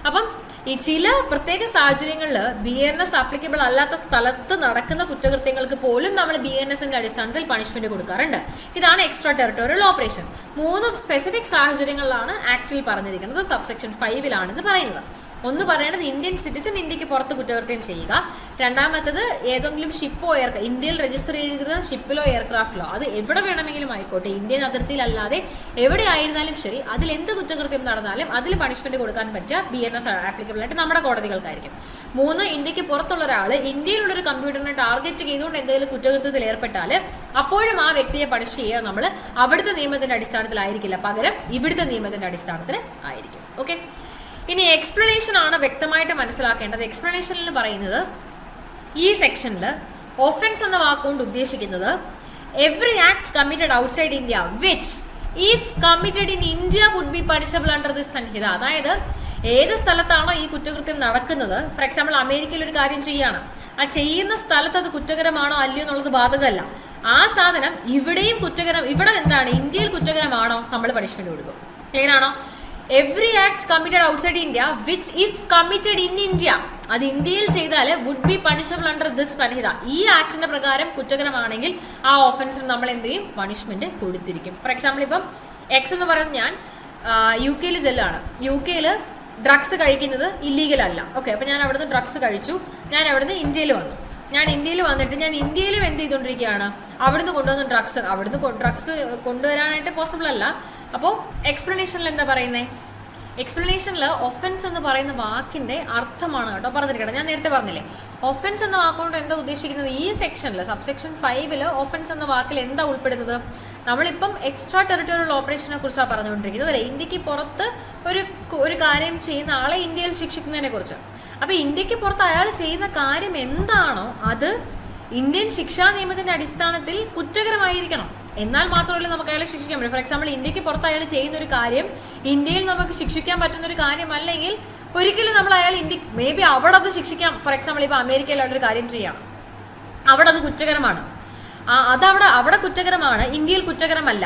അപ്പം ഈ ചില പ്രത്യേക സാഹചര്യങ്ങളിൽ BNS ആപ്ലിക്കബിൾ അല്ലാത്ത സ്ഥലത്ത് നടക്കുന്ന കുറ്റകൃത്യങ്ങൾക്ക് പോലും നമ്മൾ BNSന്റെ അടിസ്ഥാനത്തിൽ പണിഷ്മെന്റ് കൊടുക്കാറുണ്ട്. ഇതാണ് എക്സ്ട്രാ ടെറിട്ടോറിയൽ ഓപ്പറേഷൻ. 3 സ്പെസിഫിക് സാഹചര്യങ്ങളിലാണ് ആക്ടിൽ പറഞ്ഞിരിക്കുന്നത്. സബ്സെക്ഷൻ 5 ഇത് പറയുന്നത്. ഒന്ന് പറയുന്നത് ഇന്ത്യൻ സിറ്റിസൺ ഇന്ത്യക്ക് പുറത്ത് കുറ്റകൃത്യം ചെയ്യുക. രണ്ടാമത്തത് ഏതെങ്കിലും ഷിപ്പോ ഇന്ത്യയിൽ രജിസ്റ്റർ ചെയ്തിരുന്ന ഷിപ്പിലോ എയർക്രാഫ്റ്റിലോ അത് എവിടെ വേണമെങ്കിലും ആയിക്കോട്ടെ, ഇന്ത്യൻ അതിർത്തിയിലല്ലാതെ എവിടെ ആയിരുന്നാലും ശരി, അതിൽ എന്ത് കുറ്റകൃത്യം നടന്നാലും അതിൽ പണിഷ്മെന്റ് കൊടുക്കാൻ പറ്റുക BNS ആപ്ലിക്കബിൾ ആയിട്ട് നമ്മുടെ കോടതികൾക്കായിരിക്കും. 3 ഇന്ത്യക്ക് പുറത്തുള്ള ഒരാൾ ഇന്ത്യയിലുള്ളൊരു കമ്പ്യൂട്ടറിനെ ടാർഗറ്റ് ചെയ്തുകൊണ്ട് എന്തെങ്കിലും കുറ്റകൃത്യത്തിൽ ഏർപ്പെട്ടാൽ അപ്പോഴും ആ വ്യക്തിയെ പണിഷ് ചെയ്യുക നമ്മൾ അവിടുത്തെ നിയമത്തിന്റെ അടിസ്ഥാനത്തിലായിരിക്കില്ല, പകരം ഇവിടുത്തെ നിയമത്തിന്റെ അടിസ്ഥാനത്തിൽ ആയിരിക്കും. ഓക്കെ, ഇനി എക്സ്പ്ലനേഷൻ ആണ് വ്യക്തമായിട്ട് മനസ്സിലാക്കേണ്ടത്. എക്സ്പ്ലനേഷനിൽ പറയുന്നത് ഈ സെക്ഷനിൽ ഒഫൻസ് എന്ന വാക്കുകൊണ്ട് ഉദ്ദേശിക്കുന്നത് every act committed outside India which if committed in India would be punishable under this Sanhita. അതായത് ഏത് സ്ഥലത്താണോ ഈ കുറ്റകൃത്യം നടക്കുന്നത്, ഫോർ എക്സാമ്പിൾ അമേരിക്കയിൽ ഒരു കാര്യം ചെയ്യാണ്, ആ ചെയ്യുന്ന സ്ഥലത്ത് അത് കുറ്റകരമാണോ അല്ലയോ എന്നുള്ളത് ബാധകമല്ല. ആ സാധനം ഇവിടെയും കുറ്റകരം, ഇവിടെ എന്താണ് ഇന്ത്യയിൽ കുറ്റകരമാണോ നമ്മൾ പണിഷ്മെന്റ് കൊടുക്കും. ക്ലിയർ ആണോ? Every act committed outside India which if committed in India, അത് ഇന്ത്യയിൽ ചെയ്താൽ would be punishable under this Sanhita. ഈ ആക്ടിന്റെ പ്രകാരം കുറ്റകരമാണെങ്കിൽ ആ ഓഫൻസിന് നമ്മൾ എന്ത് ചെയ്യും? പണിഷ്മെന്റ് കൊടുത്തിരിക്കും. ഫോർ എക്സാമ്പിൾ ഇപ്പം എക്സ് എന്ന് പറയുന്നത് ഞാൻ UK ചെല്ലാണ്, UK ഡ്രഗ്സ് കഴിക്കുന്നത് ഇല്ലീഗൽ അല്ല. ഓക്കെ, അപ്പൊ ഞാൻ അവിടുന്ന് ഡ്രഗ്സ് കഴിച്ചു, ഞാൻ അവിടുന്ന് ഇന്ത്യയിൽ വന്നു. ഞാൻ ഇന്ത്യയിൽ വന്നിട്ട് ഞാൻ ഇന്ത്യയിലും എന്ത് ചെയ്തുകൊണ്ടിരിക്കുകയാണ്? അവിടുന്ന് കൊണ്ടുവന്ന ഡ്രഗ്സ് കൊണ്ടുവരാനായിട്ട് പോസിബിൾ അല്ല. അപ്പോൾ എക്സ്പ്ലനേഷനിൽ എന്താ പറയുന്നത്? എക്സ്പ്ലനേഷനിൽ ഒഫൻസ് എന്ന് പറയുന്ന വാക്കിന്റെ അർത്ഥമാണ് കേട്ടോ പറഞ്ഞിരിക്കണം. ഞാൻ നേരത്തെ പറഞ്ഞില്ലേ, ഒഫൻസ് എന്ന വാക്കുകൊണ്ട് എന്താ ഉദ്ദേശിക്കുന്നത്? ഈ സെക്ഷനിൽ സബ്സെക്ഷൻ 5 ഒഫൻസ് എന്ന വാക്കിൽ എന്താ ഉൾപ്പെടുന്നത്? നമ്മളിപ്പം എക്സ്ട്രാ ടെറിട്ടോറിയൽ ഓപ്പറേഷനെ കുറിച്ചാണ് പറഞ്ഞുകൊണ്ടിരിക്കുന്നത് അല്ലേ? ഇന്ത്യക്ക് പുറത്ത് ഒരു കാര്യം ചെയ്യുന്ന ആളെ ഇന്ത്യയിൽ ശിക്ഷിക്കുന്നതിനെ കുറിച്ച്. അപ്പൊ ഇന്ത്യക്ക് പുറത്ത് അയാൾ ചെയ്യുന്ന കാര്യം എന്താണോ അത് ഇന്ത്യൻ ശിക്ഷാ നിയമത്തിന്റെ അടിസ്ഥാനത്തിൽ കുറ്റകരമായിരിക്കണം. എന്നാൽ മാത്രമല്ല നമുക്ക് അയാളെ ശിക്ഷിക്കാൻ പറ്റും. ഫോർ എക്സാമ്പിൾ ഇന്ത്യക്ക് പുറത്ത് അയാൾ ചെയ്യുന്ന ഒരു കാര്യം ഇന്ത്യയിൽ നമുക്ക് ശിക്ഷിക്കാൻ പറ്റുന്ന ഒരു കാര്യമല്ലെങ്കിൽ ഒരിക്കലും നമ്മൾ അയാൾ മേ ബി അവിടെ അത് ശിക്ഷിക്കാം. ഫോർ എക്സാമ്പിൾ ഇപ്പൊ അമേരിക്കയിൽ അവിടെ ഒരു കാര്യം ചെയ്യാം, അവിടെ അത് കുറ്റകരമാണ്, അവിടെ കുറ്റകരമാണ്, ഇന്ത്യയിൽ കുറ്റകരമല്ല.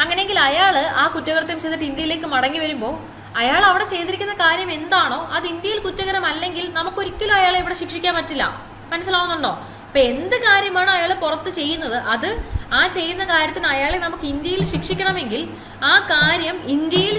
അങ്ങനെയെങ്കിൽ അയാൾ ആ കുറ്റകൃത്യം ചെയ്തിട്ട് ഇന്ത്യയിലേക്ക് മടങ്ങി വരുമ്പോൾ അയാൾ അവിടെ ചെയ്തിരിക്കുന്ന കാര്യം എന്താണോ അത് ഇന്ത്യയിൽ കുറ്റകരമല്ലെങ്കിൽ നമുക്കൊരിക്കലും അയാളെ ഇവിടെ ശിക്ഷിക്കാൻ പറ്റില്ല. മനസ്സിലാവുന്നുണ്ടോ? അപ്പൊ എന്ത് കാര്യമാണ് അയാൾ പുറത്ത് ചെയ്യുന്നത്, അത് ആ ചെയ്യുന്ന കാര്യത്തിന് അയാളെ നമുക്ക് ഇന്ത്യയിൽ ശിക്ഷിക്കണമെങ്കിൽ ആ കാര്യം ഇന്ത്യൻ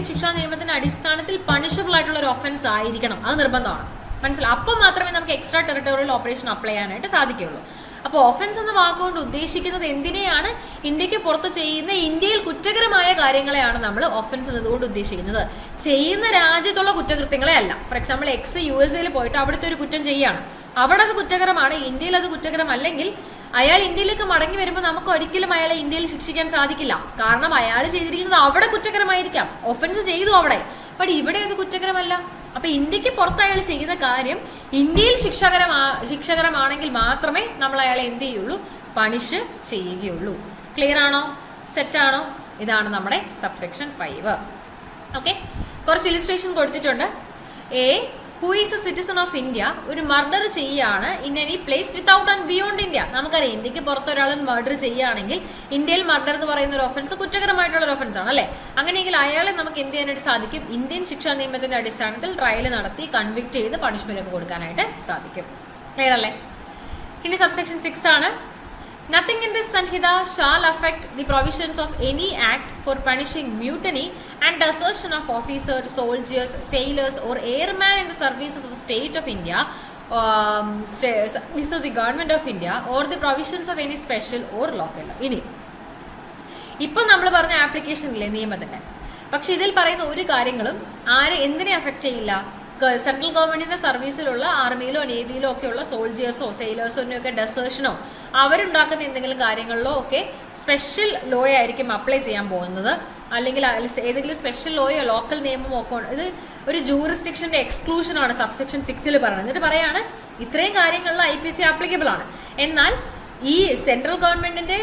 ശിക്ഷാ നിയമത്തിന്റെ അടിസ്ഥാനത്തിൽ പണിഷബിൾ ആയിട്ടുള്ള ഒരു ഒഫൻസ് ആയിരിക്കണം. അത് നിർബന്ധമാണ്. മനസ്സിലാവും? അപ്പം മാത്രമേ നമുക്ക് എക്സ്ട്രാ ടെറിട്ടോറിയൽ ഓപ്പറേഷൻ അപ്ലൈ ചെയ്യാനായിട്ട് സാധിക്കുകയുള്ളൂ. അപ്പോൾ ഒഫൻസ് എന്ന വാക്കുകൊണ്ട് ഉദ്ദേശിക്കുന്നത് എന്തിനെയാണ്? ഇന്ത്യക്ക് പുറത്ത് ചെയ്യുന്ന ഇന്ത്യയിൽ കുറ്റകരമായ കാര്യങ്ങളെയാണ് നമ്മൾ ഒഫൻസ് എന്നതുകൊണ്ട് ഉദ്ദേശിക്കുന്നത്. ചെയ്യുന്ന രാജ്യത്തുള്ള കുറ്റകൃത്യങ്ങളെ അല്ല. ഫോർ എക്സാമ്പിൾ എക്സ് USA പോയിട്ട് അവിടുത്തെ ഒരു കുറ്റം ചെയ്യാണ്, അവിടെ അത് കുറ്റകരമാണ്, ഇന്ത്യയിൽ അത് കുറ്റകരമല്ലെങ്കിൽ അയാൾ ഇന്ത്യയിലേക്ക് മടങ്ങി വരുമ്പോൾ നമുക്ക് ഒരിക്കലും അയാളെ ഇന്ത്യയിൽ ശിക്ഷിക്കാൻ സാധിക്കില്ല. കാരണം അയാൾ ചെയ്തിരിക്കുന്നത് അവിടെ കുറ്റകരമായിരിക്കാം, ഒഫൻസ് ചെയ്തു അവിടെ, ബട്ട് ഇവിടെ അത് കുറ്റകരമല്ല. അപ്പൊ ഇന്ത്യക്ക് പുറത്ത് അയാൾ ചെയ്യുന്ന കാര്യം ഇന്ത്യയിൽ ശിക്ഷകരമാണെങ്കിൽ മാത്രമേ നമ്മൾ അയാളെ എന്ത് ചെയ്യുള്ളൂ? പണിഷ് ചെയ്യുകയുള്ളൂ. ക്ലിയർ ആണോ? സെറ്റ് ആണോ? ഇതാണ് നമ്മുടെ സബ്സെക്ഷൻ 5. ഓക്കെ, കുറച്ച് ഇലിസ്ട്രേഷൻ കൊടുത്തിട്ടുണ്ട്. Who is A citizen of India ഒരു മർഡർ ചെയ്യുകയാണ് in any place without and beyond India. നമുക്കറിയാം ഇന്ത്യക്ക് പുറത്ത് ഒരാൾ മർഡർ ചെയ്യുകയാണെങ്കിൽ ഇന്ത്യയിൽ മർഡർ എന്ന് പറയുന്ന ഒരു ഒഫൻസ് കുറ്റകരമായിട്ടുള്ള ഒരു ഒഫൻസ് ആണ് അല്ലേ? അങ്ങനെയെങ്കിൽ അയാളെ നമുക്ക് എന്ത് ചെയ്യാനായിട്ട് സാധിക്കും? ഇന്ത്യൻ ശിക്ഷാ നിയമത്തിന്റെ അടിസ്ഥാനത്തിൽ ട്രയൽ നടത്തി കൺവിക്ട് ചെയ്ത് പണിഷ്മെന്റ് ഒക്കെ കൊടുക്കാനായിട്ട് സാധിക്കും. ക്ലിയർ അല്ലേ? ഇനി സബ്സെക്ഷൻ 6 ആണ്. Nothing in this Sanhita shall affect the provisions of any act for punishing mutiny and desertion of officers, soldiers, sailors or airmen in the services of the state of India, service of the government of India or the provisions of any special or local law. ഇനി ഇപ്പം നമ്മൾ പറഞ്ഞ ആപ്ലിക്കേഷൻ ഇല്ലേ നിയമത്തിന്റെ, പക്ഷെ ഇതിൽ പറയുന്ന ഒരു കാര്യങ്ങളും എന്തിനെ അഫക്റ്റ് ചെയ്യില്ല? സെൻട്രൽ ഗവൺമെന്റിന്റെ സർവീസിലുള്ള ആർമിയിലോ നേവിയിലോ ഒക്കെയുള്ള സോൾജിയേഴ്സോ സെയിലേഴ്സിനോ ഒക്കെ ഡെസേർഷനോ അവരുണ്ടാക്കുന്ന എന്തെങ്കിലും കാര്യങ്ങളിലോ ഒക്കെ സ്പെഷ്യൽ ലോ ആയിരിക്കും അപ്ലൈ ചെയ്യാൻ പോകുന്നത്. അല്ലെങ്കിൽ ഏതെങ്കിലും സ്പെഷ്യൽ ലോയോ ലോക്കൽ നിയമമോ ഒക്കെ ഇത് ഒരു ജൂറിസ്ഡിക്ഷന്റെ എക്സ്ക്ലൂഷൻ ആണ് സബ്സെക്ഷൻ 6 പറയുന്നത്. എന്നിട്ട് പറയാണ് ഇത്രയും കാര്യങ്ങളിൽ IPC ആപ്ലിക്കബിൾ ആണ്. എന്നാൽ ഈ സെൻട്രൽ ഗവൺമെന്റിന്റെ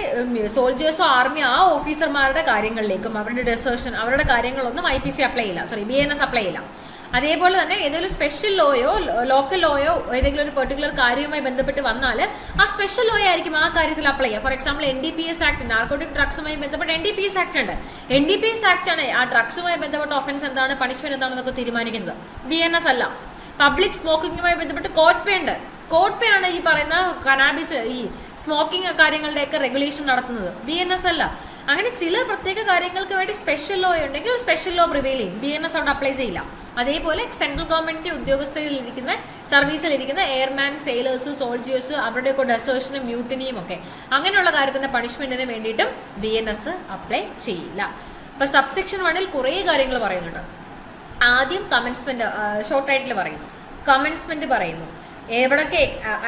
സോൾജേഴ്സോ ആർമി ആ ഓഫീസർമാരുടെ കാര്യങ്ങളിലേക്കും അവരുടെ ഡെസേർഷൻ അവരുടെ കാര്യങ്ങളൊന്നും IPC അപ്ലൈ ചെയ്യില്ല, BNS അപ്ലൈ ചെയ്യില്ല. അതേപോലെ തന്നെ ഏതെങ്കിലും സ്പെഷ്യൽ ലോയോ ലോക്കൽ ലോയോ ഏതെങ്കിലും ഒരു പെർട്ടിക്കുലർ കാര്യവുമായി ബന്ധപ്പെട്ട് വന്നാൽ ആ സ്പെഷ്യൽ ലോ ആയിരിക്കും ആ കാര്യത്തിൽ അപ്ലൈ ചെയ്യുക. For example NDPS act, narcotic ഡ്രഗ്സുമായി ബന്ധപ്പെട്ട് NDPS ആക്ട് ഉണ്ട്. NDPS ആക്ട് ആണ് ആ ഡ്രഗ്സുമായി ബന്ധപ്പെട്ട ഒഫൻസ് എന്താണ്, പണിഷ്മെന്റ് എന്താണെന്നൊക്കെ തീരുമാനിക്കുന്നത്. BNS അല്ല. പബ്ലിക് സ്മോക്കിങ്ങുമായി ബന്ധപ്പെട്ട് കോർട്ട് പേ ഉണ്ട്. കോർട്ട് പേ ആണ് ഈ പറയുന്ന കനാബിസ് ഈ സ്മോക്കിംഗ് കാര്യങ്ങളുടെയൊക്കെ റെഗുലേഷൻ നടത്തുന്നത്. BNS അല്ല. അങ്ങനെ ചില പ്രത്യേക കാര്യങ്ങൾക്ക് വേണ്ടി സ്പെഷ്യൽ ലോ ഉണ്ടെങ്കിൽ സ്പെഷ്യൽ ലോ പ്രിവെയിൽ ചെയ്യും, BNS അവിടെ അപ്ലൈ ചെയ്യില്ല. അതേപോലെ സെൻട്രൽ ഗവൺമെന്റ് ഉദ്യോഗസ്ഥരിലിരിക്കുന്ന സർവീസിലിരിക്കുന്ന എയർമാൻ, സെയിലേഴ്സ്, സോൾജിയേഴ്സ് അവരുടെയൊക്കെ ഡെസേർഷനും മ്യൂട്ടിനിയും ഒക്കെ അങ്ങനെയുള്ള കാര്യത്തിന്റെ പണിഷ്മെന്റിന് വേണ്ടിയിട്ടും BNS അപ്ലൈ ചെയ്യില്ല. അപ്പൊ സബ്സെക്ഷൻ 1 കുറേ കാര്യങ്ങൾ പറയുന്നുണ്ട്. ആദ്യം കമൻസ്മെന്റ് ഷോർട്ട് ആയിട്ട് പറയുന്നു. കമൻസ്മെന്റ് പറയുന്നു, എവിടൊക്കെ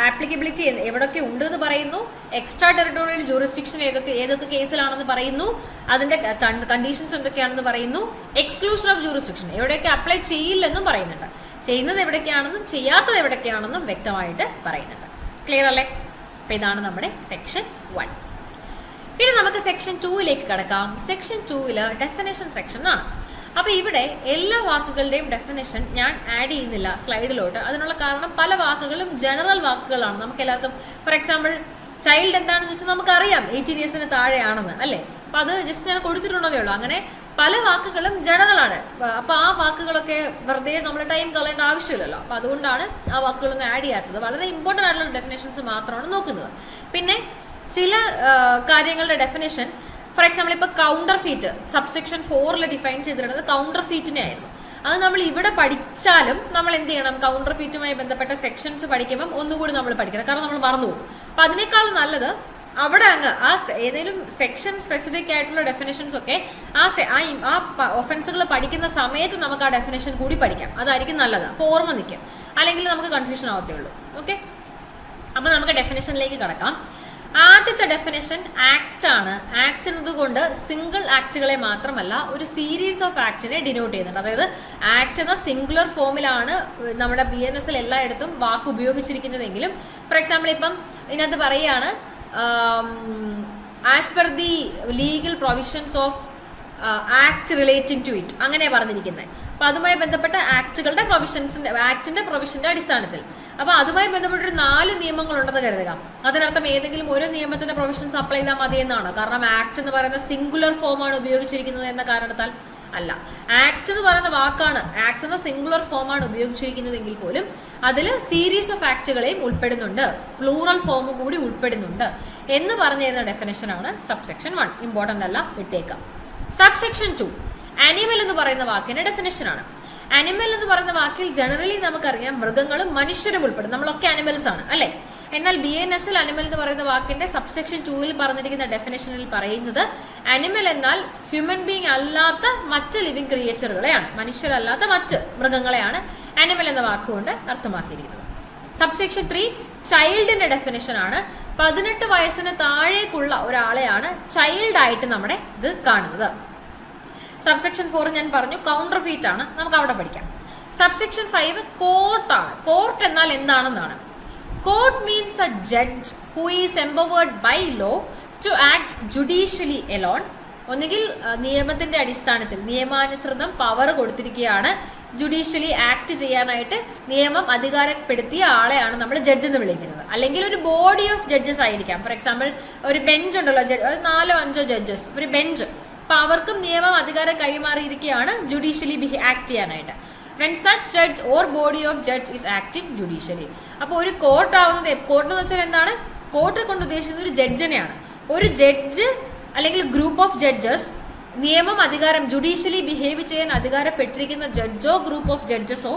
ആപ്ലിക്കബിലിറ്റി എവിടൊക്കെ ഉണ്ട് എന്ന് പറയുന്നു, എക്സ്ട്രാ ടെറിട്ടോറിയൽ ജൂറിസ്ഡിക്ഷൻ ഏതൊക്കെ കേസിലാണെന്ന് പറയുന്നു, അതിന്റെ കണ്ടീഷൻസ് എന്തൊക്കെയാണെന്ന് പറയുന്നു, എക്സ്ക്ലൂഷൻ ഓഫ് ജൂറിസ്ഡിക്ഷൻ എവിടെയൊക്കെ അപ്ലൈ ചെയ്യില്ലെന്നും പറയുന്നുണ്ട്, ചെയ്യുന്നത് എവിടൊക്കെയാണെന്നും ചെയ്യാത്തത് എവിടൊക്കെയാണെന്നും വ്യക്തമായിട്ട് പറയുന്നുണ്ട്. ക്ലിയർ അല്ലേ? അപ്പൊ ഇതാണ് നമ്മുടെ സെക്ഷൻ 1. ഇനി നമുക്ക് സെക്ഷൻ 2ലേക്ക് കടക്കാം. സെക്ഷൻ 2 ഡെഫിനേഷൻ സെക്ഷൻ ആണ്. അപ്പോൾ ഇവിടെ എല്ലാ വാക്കുകളുടെയും ഡെഫിനേഷൻ ഞാൻ ആഡ് ചെയ്യുന്നില്ല സ്ലൈഡിലോട്ട്. അതിനുള്ള കാരണം പല വാക്കുകളും ജനറൽ വാക്കുകളാണ്. നമുക്ക് എല്ലാവർക്കും, ഫോർ എക്സാമ്പിൾ ചൈൽഡ് എന്താണെന്ന് വെച്ചാൽ നമുക്കറിയാം 18 ഇയേഴ്സിന് താഴെയാണെന്ന് അല്ലേ. അപ്പോൾ അത് ജസ്റ്റ് ഞാൻ കൊടുത്തിട്ടുണ്ടതേ ഉള്ളൂ. അങ്ങനെ പല വാക്കുകളും ജനറൽ ആണ്. അപ്പോൾ ആ വാക്കുകളൊക്കെ വെറുതെ നമ്മൾ ടൈം കളയേണ്ട ആവശ്യമില്ലല്ലോ. അപ്പോൾ അതുകൊണ്ടാണ് ആ വാക്കുകളൊന്നും ആഡ് ചെയ്യാത്തത്. വളരെ ഇമ്പോർട്ടൻ്റ് ആയിട്ടുള്ള ഡെഫിനേഷൻസ് മാത്രമാണ് നോക്കുന്നത്. പിന്നെ ചില കാര്യങ്ങളുടെ ഡെഫിനേഷൻ, ഫോർ എക്സാമ്പിൾ ഇപ്പോൾ കൗണ്ടർ ഫീറ്റ് സബ്സെക്ഷൻ 4 ഡിഫൈൻ ചെയ്തിട്ടുള്ളത് കൗണ്ടർ ഫീറ്റിനെ ആയിരുന്നു. അത് നമ്മൾ ഇവിടെ പഠിച്ചാലും നമ്മൾ എന്ത് ചെയ്യണം, കൗണ്ടർ ഫീറ്റുമായി ബന്ധപ്പെട്ട സെക്ഷൻസ് പഠിക്കുമ്പം ഒന്നുകൂടി നമ്മൾ പഠിക്കണം, കാരണം നമ്മൾ മറന്നുപോകും. അപ്പം അതിനേക്കാൾ നല്ലത് അവിടെ അങ്ങ് ആ ഏതെങ്കിലും സെക്ഷൻ സ്പെസിഫിക് ആയിട്ടുള്ള ഡെഫിനേഷൻസ് ഒക്കെ ആ ഒഫൻസുകൾ പഠിക്കുന്ന സമയത്ത് നമുക്ക് ആ ഡെഫിനേഷൻ കൂടി പഠിക്കാം. അതായിരിക്കും നല്ലത്. അപ്പോൾ ഓർമ്മ നിൽക്കും, അല്ലെങ്കിൽ നമുക്ക് കൺഫ്യൂഷൻ ആവത്തേ ഉള്ളൂ. ഓക്കെ, അപ്പോൾ നമുക്ക് ഡെഫിനേഷനിലേക്ക് കടക്കാം. ആദ്യത്തെ ഡെഫിനേഷൻ ആക്ട് ആണ്. ആക്ട് എന്നതുകൊണ്ട് സിംഗിൾ ആക്ടുകളെ മാത്രമല്ല ഒരു സീരീസ് ഓഫ് ആക്ടിനെ ഡിനോട്ട് ചെയ്യുന്നുണ്ട്. അതായത് ആക്ട് എന്ന സിംഗുലർ ഫോമിലാണ് നമ്മുടെ BNS എല്ലായിടത്തും വാക്ക് ഉപയോഗിച്ചിരിക്കുന്നതെങ്കിലും, ഫോർ എക്സാമ്പിൾ ഇപ്പം ഇതിനകത്ത് പറയുകയാണ് as per the legal provisions of act relating to it, അങ്ങനെ പറഞ്ഞിരിക്കുന്നത്. അപ്പം അതുമായി ബന്ധപ്പെട്ട ആക്ടുകളുടെ ആക്ടിന്റെ പ്രൊവിഷന്റെ അടിസ്ഥാനത്തിൽ. അപ്പോൾ അതുമായി ബന്ധപ്പെട്ടൊരു 4 നിയമങ്ങളുണ്ടെന്ന് കരുതുക. അതിനർത്ഥം ഏതെങ്കിലും ഒരു നിയമത്തിന്റെ പ്രൊവിഷൻസ് അപ്ലൈ ചെയ്താൽ മതി എന്നാണ്. കാരണം ആക്ട് എന്ന് പറയുന്ന സിംഗുലർ ഫോമാണ് ഉപയോഗിച്ചിരിക്കുന്നത് എന്ന കാരണത്താൽ അല്ല. ആക്ട് എന്ന് പറയുന്ന വാക്കാണ്, ആക്ട് എന്ന സിംഗുലർ ഫോമാണ് ഉപയോഗിച്ചിരിക്കുന്നതെങ്കിൽ പോലും അതിൽ സീരീസ് ഓഫ് ആക്ടുകളെയും ഉൾപ്പെടുന്നുണ്ട്, പ്ലൂറൽ ഫോം കൂടി ഉൾപ്പെടുന്നുണ്ട് എന്ന് പറഞ്ഞു തരുന്ന ഡെഫിനേഷനാണ് സബ്സെക്ഷൻ 1. ഇമ്പോർട്ടൻ്റ് അല്ല, വിട്ടേക്കാം. സബ്സെക്ഷൻ 2 ആനിമൽ എന്ന് പറയുന്ന വാക്കിന്റെ ഡെഫിനേഷനാണ്. ആനിമൽ എന്ന് പറയുന്ന വാക്കിൽ ജനറലി നമുക്കറിയാം മൃഗങ്ങളും മനുഷ്യരും ഉൾപ്പെടും, നമ്മളൊക്കെ ആനിമൽസ് ആണ് അല്ലേ. എന്നാൽ BNS അനിമൽ എന്ന് പറയുന്ന വാക്കിന്റെ സബ്സെക്ഷൻ 2 പറഞ്ഞിരിക്കുന്ന ഡെഫിനേഷനിൽ പറയുന്നത് അനിമൽ എന്നാൽ ഹ്യൂമൻ ബീങ് അല്ലാത്ത മറ്റ് ലിവിങ് ക്രിയേച്ചറുകളെയാണ്, മനുഷ്യരല്ലാത്ത മറ്റ് മൃഗങ്ങളെയാണ് അനിമൽ എന്ന വാക്കുകൊണ്ട് അർത്ഥമാക്കിയിരിക്കുന്നത്. സബ്സെക്ഷൻ 3 ചൈൽഡിന്റെ ഡെഫിനേഷൻ ആണ്. 18 വയസ്സിന് താഴേക്കുള്ള ഒരാളെയാണ് ചൈൽഡ് ആയിട്ട് നമ്മുടെ ഇത് കാണുന്നത്. സബ്സെക്ഷൻ 4 ഞാൻ പറഞ്ഞു കൗണ്ടർ ഫീറ്റ് ആണ്, നമുക്ക് അവിടെ പഠിക്കാം. സബ്സെക്ഷൻ 5 കോർട്ടാണ്. കോർട്ട് എന്നാൽ എന്താണെന്നാണ്. Court means a judge who is empowered by law to act judicially alone. ഒന്നുകിൽ നിയമത്തിന്റെ അടിസ്ഥാനത്തിൽ നിയമാനുസൃതം പവർ കൊടുത്തിരിക്കുകയാണ് ജുഡീഷ്യലി ആക്ട് ചെയ്യാനായിട്ട് നിയമം അധികാരപ്പെടുത്തിയ ആളെയാണ് നമ്മൾ ജഡ്ജ് എന്ന് വിളിക്കുന്നത്. അല്ലെങ്കിൽ ഒരു ബോഡി ഓഫ് ജഡ്ജസ് ആയിരിക്കാം. ഫോർ എക്സാമ്പിൾ ഒരു ബെഞ്ച് ഉണ്ടല്ലോ, 4-5 ജഡ്ജസ്, ഒരു ബെഞ്ച്. അപ്പം അവർക്കും നിയമം അധികാരം കൈമാറിയിരിക്കുകയാണ് ജുഡീഷ്യലി ആക്ട് ചെയ്യാനായിട്ട്. when such judge or body of judge is acting judicially. അപ്പോൾ ഒരു കോർട്ട് ആവുന്നത്, കോർട്ട് എന്ന് വെച്ചാൽ എന്താണ്, കോർട്ട് കൊണ്ട് ഉദ്ദേശിക്കുന്നത് ഒരു ജഡ്ജിനെയാണ്. ഒരു ജഡ്ജ് അല്ലെങ്കിൽ ഗ്രൂപ്പ് ഓഫ് ജഡ്ജസ് നിയമം അധികാരം ജുഡീഷ്യലി ബിഹേവ് ചെയ്യാൻ അധികാരപ്പെട്ടിരിക്കുന്ന ജഡ്ജോ ഗ്രൂപ്പ് ഓഫ് ജഡ്ജസോ